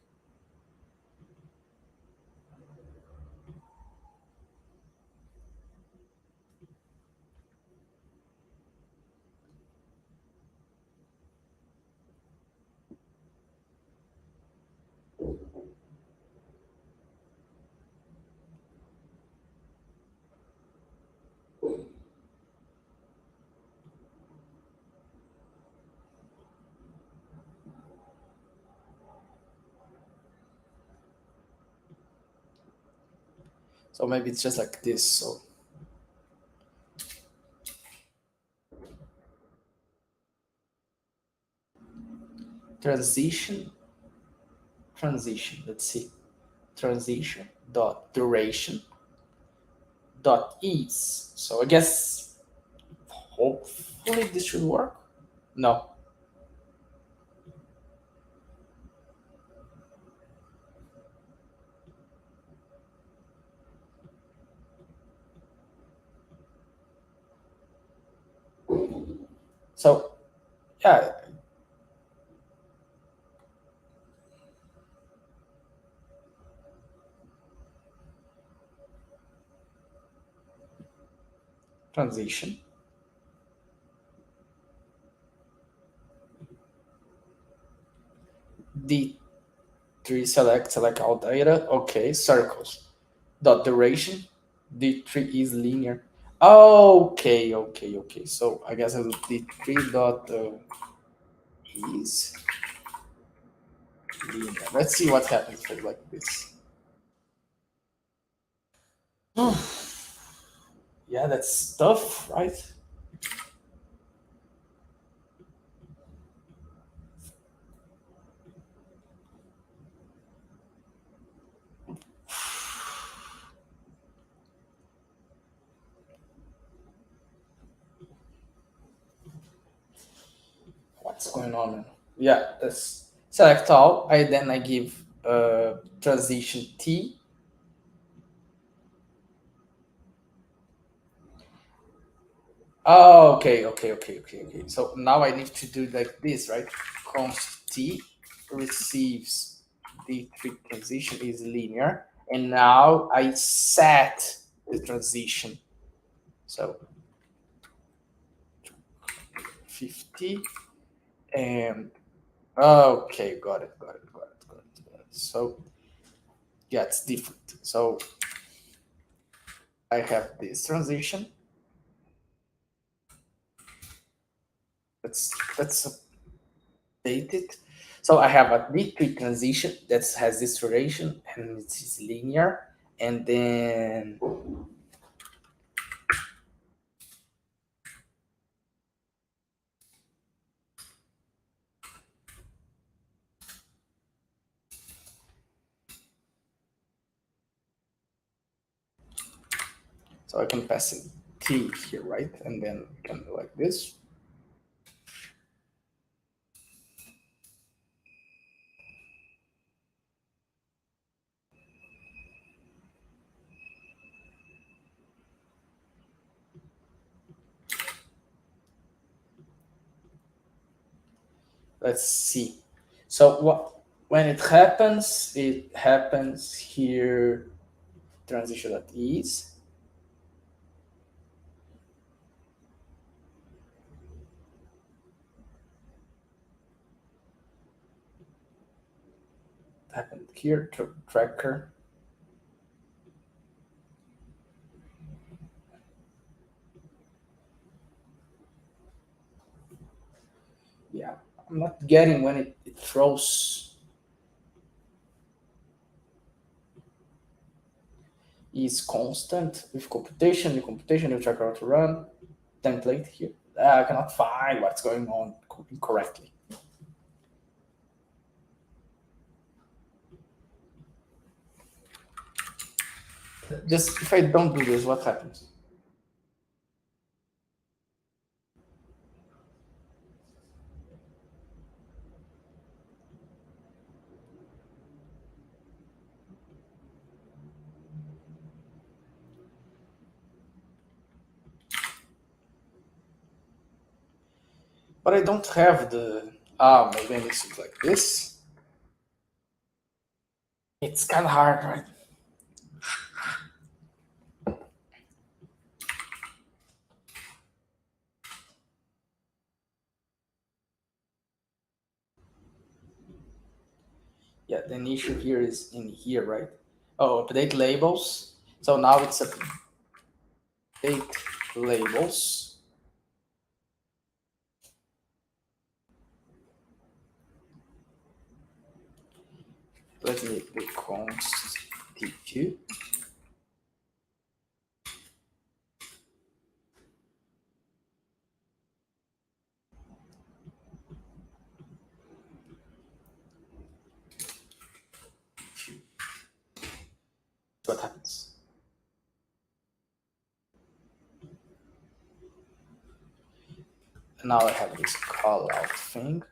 So maybe it's just like this. So transition, transition. Let's see. Transition dot duration dot ease. So I guess hopefully this should work. No. So yeah, transition. D3 select all data. Okay, circles. Dot duration. D3 is linear. Okay. So I guess I will D3 dot is linear. Let's see what happens for like this. Yeah, that's tough, right? What's going on, man? Yeah, that's select all. I give transition T. Oh, okay. So now I need to do like this, right? Const T receives the transition is linear, and now I set the transition. So 50 and okay, got it. So yeah, it's different. So I have this transition. Let's update it. So I have a D3 transition that has this duration and it is linear, and then so I can pass in T here, right? And then I can do like this. Let's see. So what when it happens here transition at ease. Happened here tracker. Yeah, I'm not getting when it throws is constant with computation, the tracker how to run template here. I cannot find what's going on incorrectly. Just if I don't do this, what happens? But I don't have the maybe I need to like this. It's kind of hard, right? Yeah, the issue here is in here, right? Oh, update labels. So now it's update labels. Let me do const t2. What happens? And now I have this call out thing.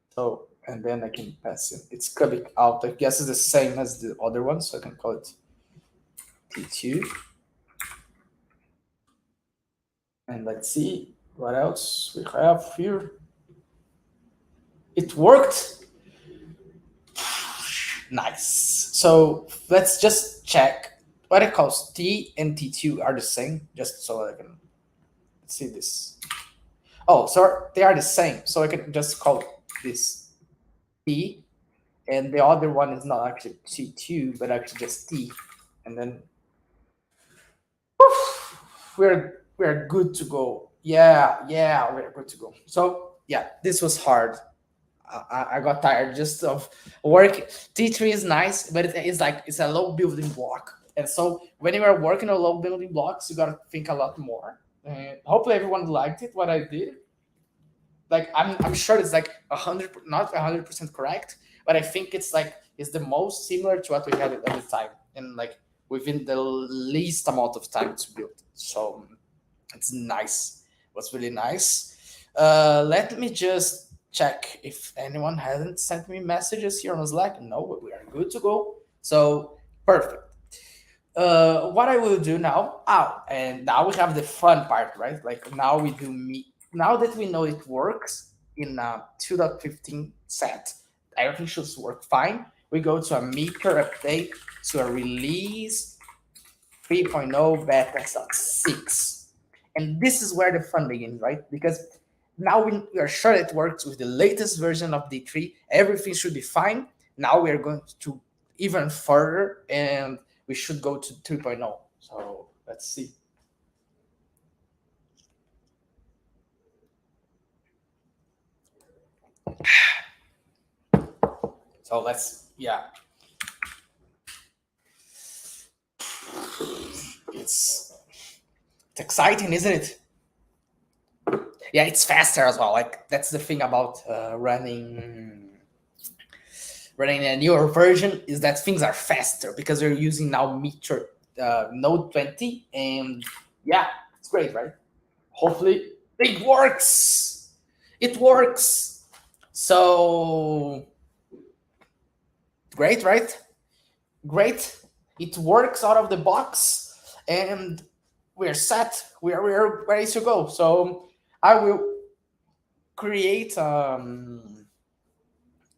So, and then I can pass it. It's coming out. I guess it's the same as the other one, so I can call it T2. And let's see what else we have here. It worked. Nice. So let's just check what it calls T and T2 are the same, just so I can Let's see this. Oh, so they are the same. So I can just call this T, and the other one is not actually T2, but actually just T, and then we're good to go. Yeah, we're good to go. So yeah, this was hard. I got tired just of work. T3 is nice, but it is like it's a low building block, and so when you are working on low building blocks, you gotta think a lot more. And hopefully everyone liked it. What I did, like I'm sure it's like 100, not 100% correct, but I think it's like it's the most similar to what we had at the time, and like within the least amount of time to build. So it's nice. It was really nice. Let me just check if anyone hasn't sent me messages here on Slack. No, we are good to go. So perfect. What I will do now, and now we have the fun part, right? Like now we do me. Now that we know it works in a 2.15 set, everything should work fine. We go to a Meteor update to a release 3.0 beta.6. And this is where the fun begins, right? Because now we are sure it works with the latest version of D3. Everything should be fine. Now we are going to even further, and we should go to 3.0. So let's see. So let's, yeah. It's exciting, isn't it? Yeah, it's faster as well. Like that's the thing about running a newer version is that things are faster because they're using now Meteor Node 20, and yeah, it's great, right? Hopefully it works. It works. So great, right? Great. It works out of the box, and we're set. We're ready to go. So I will create.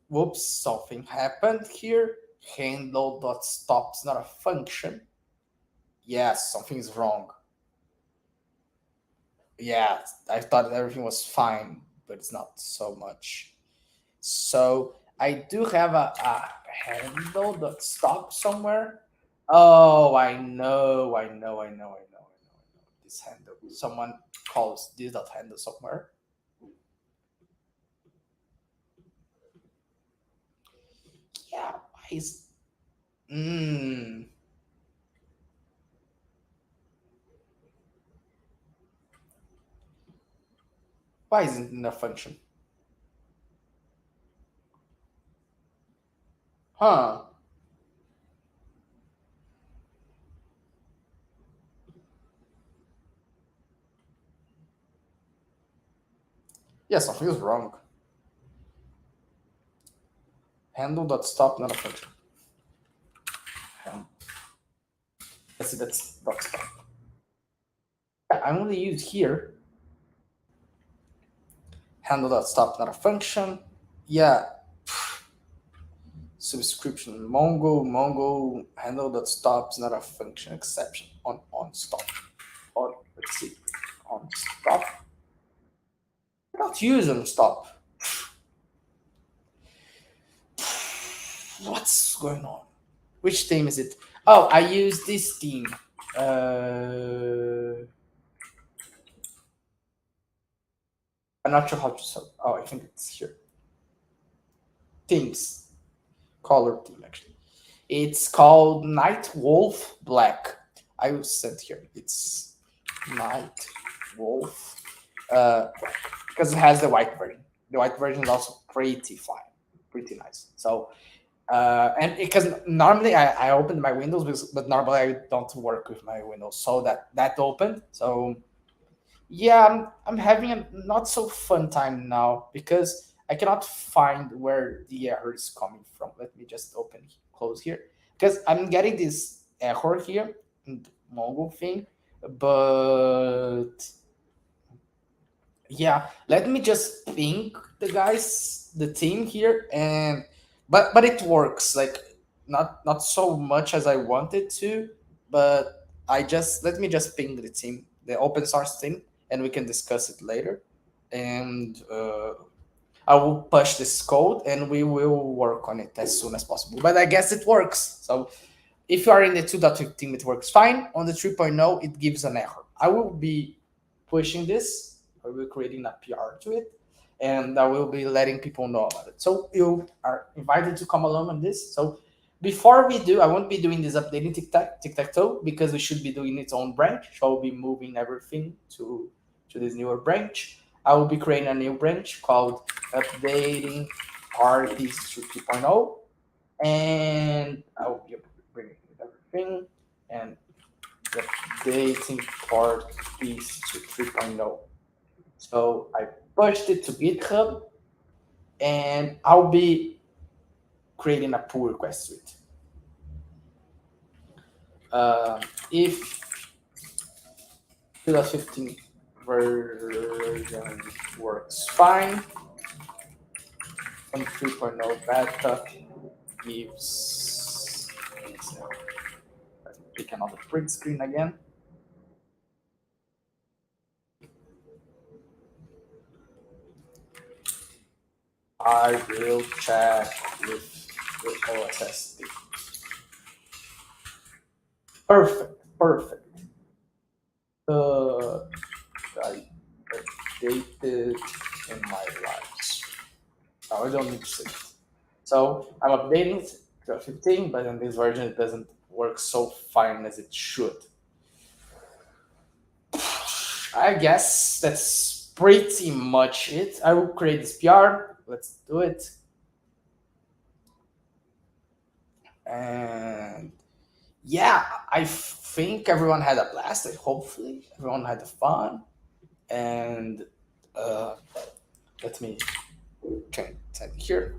Whoops! Something happened here. Handle.stop's not a function. Yes, something's wrong. Yeah, I thought everything was fine, but it's not so much. So I do have a handle.stop somewhere. Oh, I know. This handle. Someone calls this dot handle somewhere. Yeah, why is mm, why isn't it in a function? Huh? Yeah, something is wrong. Handle.stop, not a function. Um, let's see, that's dot stop. Yeah, I'm going to use here handle.stop, not a function. Yeah, subscription Mongo handle.stop is not a function exception on stop. Or let's see, on stop. Not use on stop. What's going on? Which theme is it? Oh, I use this theme. I'm not sure how to sell. Oh, I think it's here. Themes. Color theme, actually. It's called Night Wolf Black. I will send here. It's Night Wolf. Because it has the white version. The white version is also pretty fine, pretty nice. So, and because normally I open my windows, but normally I don't work with my windows. So that opened. So yeah, I'm having a not so fun time now because I cannot find where the error is coming from. Let me just close here because I'm getting this error here in the Mongo thing, but yeah, let me just ping the team here, and but it works like not so much as I wanted to, but I just let me just ping the team, the open source team, and we can discuss it later. And I will push this code and we will work on it as soon as possible. But I guess it works. So if you are in the 2.15, it works fine. On the 3.0, it gives an error. I will be pushing this. I will be creating a PR to it, and I will be letting people know about it. So you are invited to come along on this. So before we do, I won't be doing this updating Tic Tac Toe because we should be doing its own branch. So I'll be moving everything to this newer branch. I will be creating a new branch called updating parties to 2.0, and I will be bringing everything and updating parties to 3.0. So I pushed it to GitHub, and I'll be creating a pull request to it. If 2015 version works fine, and 3.0 beta gives. Let's pick another print screen again. I will check with the OSS. Perfect. I updated in my lives. No, I don't need to say it. So I'm updating it to 15, but in this version it doesn't work so fine as it should. I guess that's pretty much it. I will create this PR. Let's do it. And yeah, I think everyone had a blast. Hopefully, everyone had fun. And let me change it here.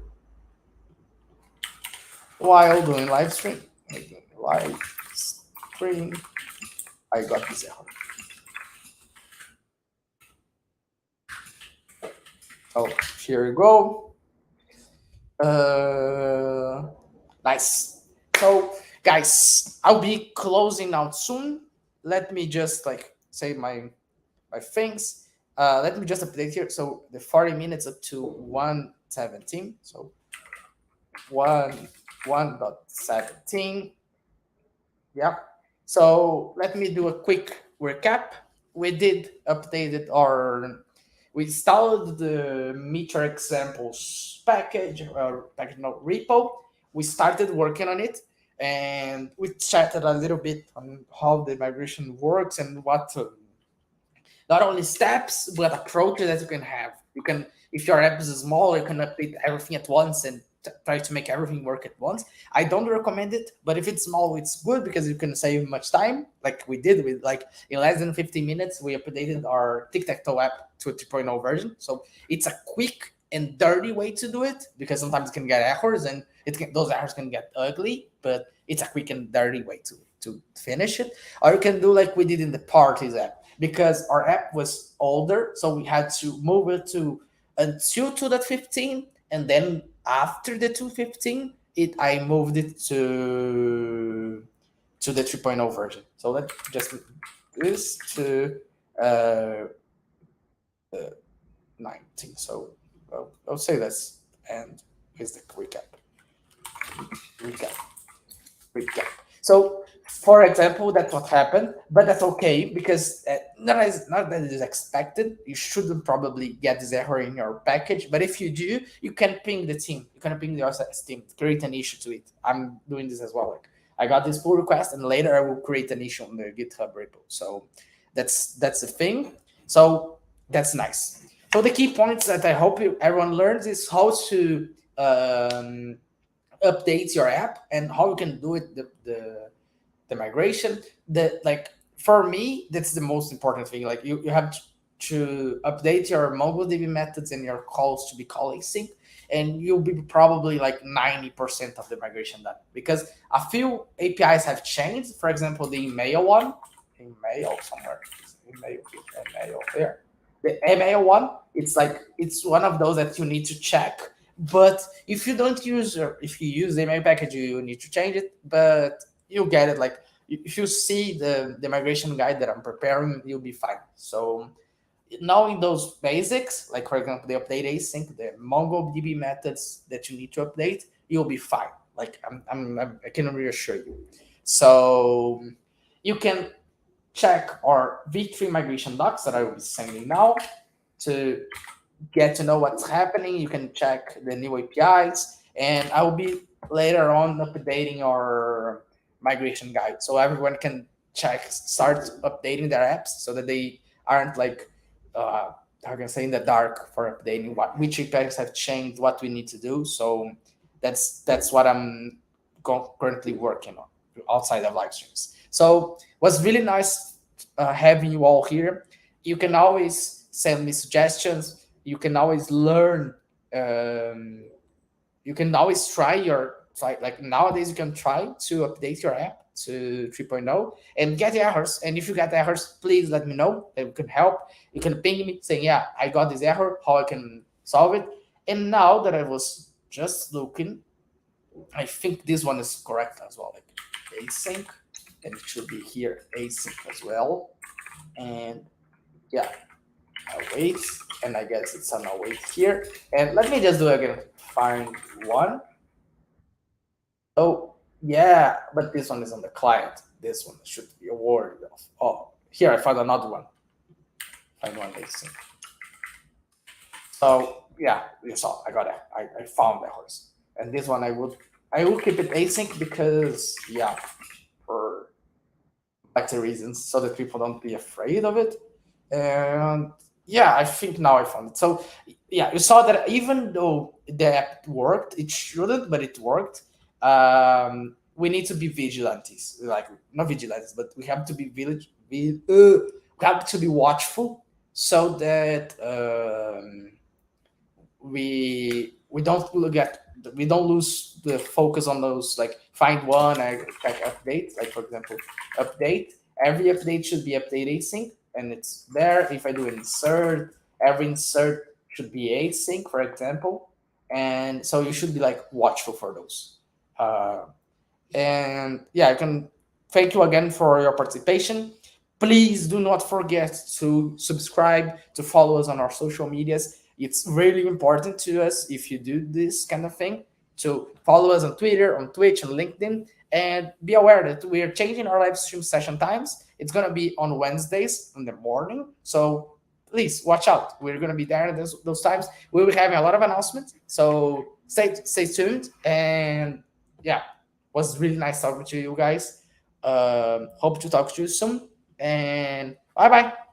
While doing live stream, live stream, I got this error. So here we go. Nice. So guys, I'll be closing out soon. Let me just say my things. Let me just update here. So the 40 minutes up to 117. So 1.17. Yeah. So let me do a quick recap. We did updated our. We installed the Meteor examples package or package no repo. We started working on it, and we chatted a little bit on how the migration works and what not only steps but approaches that you can have. You can, if your app is small, you can update everything at once and try to make everything work at once. I don't recommend it, but if it's small, it's good because you can save much time. Like we did with in less than 15 minutes, we updated our Tic Tac Toe app to a 2.0 version. So it's a quick and dirty way to do it because sometimes it can get errors and those errors can get ugly, but it's a quick and dirty way to finish it. Or you can do like we did in the parties app because our app was older, so we had to move it to until 2.15, and then after the 2.15, I moved it to the 3.0 version. So let's just do this to 19. So I'll say this, and here's the recap. So, for example, that's what happened, but that's okay because not that it is expected. You shouldn't probably get this error in your package, but if you do, you can ping the team. You can ping the OSS team, create an issue to it. I'm doing this as well. Like I got this pull request, and later I will create an issue on the GitHub repo. So that's the thing. So that's nice. So the key points that I hope everyone learns is how to update your app and how you can do it. The migration. For me, that's the most important thing. Like you have to update your MongoDB methods and your calls to be call async, and you'll be probably like 90% of the migration done because a few APIs have changed. For example, the email one, email somewhere, email there. The email one, it's one of those that you need to check. But if you don't use, or if you use the email package, you need to change it. But you'll get it. Like if you see the migration guide that I'm preparing, you'll be fine. So knowing those basics, like for example, the update async, the MongoDB methods that you need to update, you'll be fine. Like I can reassure you. So you can check our V3 migration docs that I will be sending now to get to know what's happening. You can check the new APIs, and I will be later on updating our migration guide so everyone can start updating their apps so that they aren't like, how can I say, in the dark for updating which APIs have changed, what we need to do. So that's what I'm currently working on outside of live streams. So it was really nice having you all here. You can always send me suggestions. You can always learn. Um, you can always try, like nowadays you can try to update your app to 3.0 and get errors. And if you get errors, please let me know. That we can help. You can ping me saying, yeah, I got this error, how I can solve it. And now that I was just looking, I think this one is correct as well, like async, and it should be here async as well. And yeah, await, and I guess it's an await here. And let me just do it again. Find one. Oh, yeah, but this one is on the client. This one should be awarded of. Oh, here I found another one. Find one async. So yeah, you saw I got it. I found the horse. And this one I will keep it async because yeah, for better reasons, so that people don't be afraid of it. And yeah, I think now I found it. So yeah, you saw that even though the app worked, it shouldn't, but it worked. We need to be vigilantes, like not vigilantes, but we have to be we have to be watchful so that we don't look at we don't lose the focus on those, like find one and check update, like for example update, every update should be update async and it's there. If I do insert, every insert should be async, for example. And so you should be like watchful for those. And yeah, I can thank you again for your participation. Please do not forget to subscribe, to follow us on our social medias. It's really important to us if you do this kind of thing to follow us on Twitter, on Twitch, and LinkedIn. And be aware that we are changing our live stream session times. It's going to be on Wednesdays in the morning. So please watch out. We're going to be there at those times. We'll be having a lot of announcements. So stay tuned. And yeah, was really nice talking to you guys. Hope to talk to you soon. And bye bye.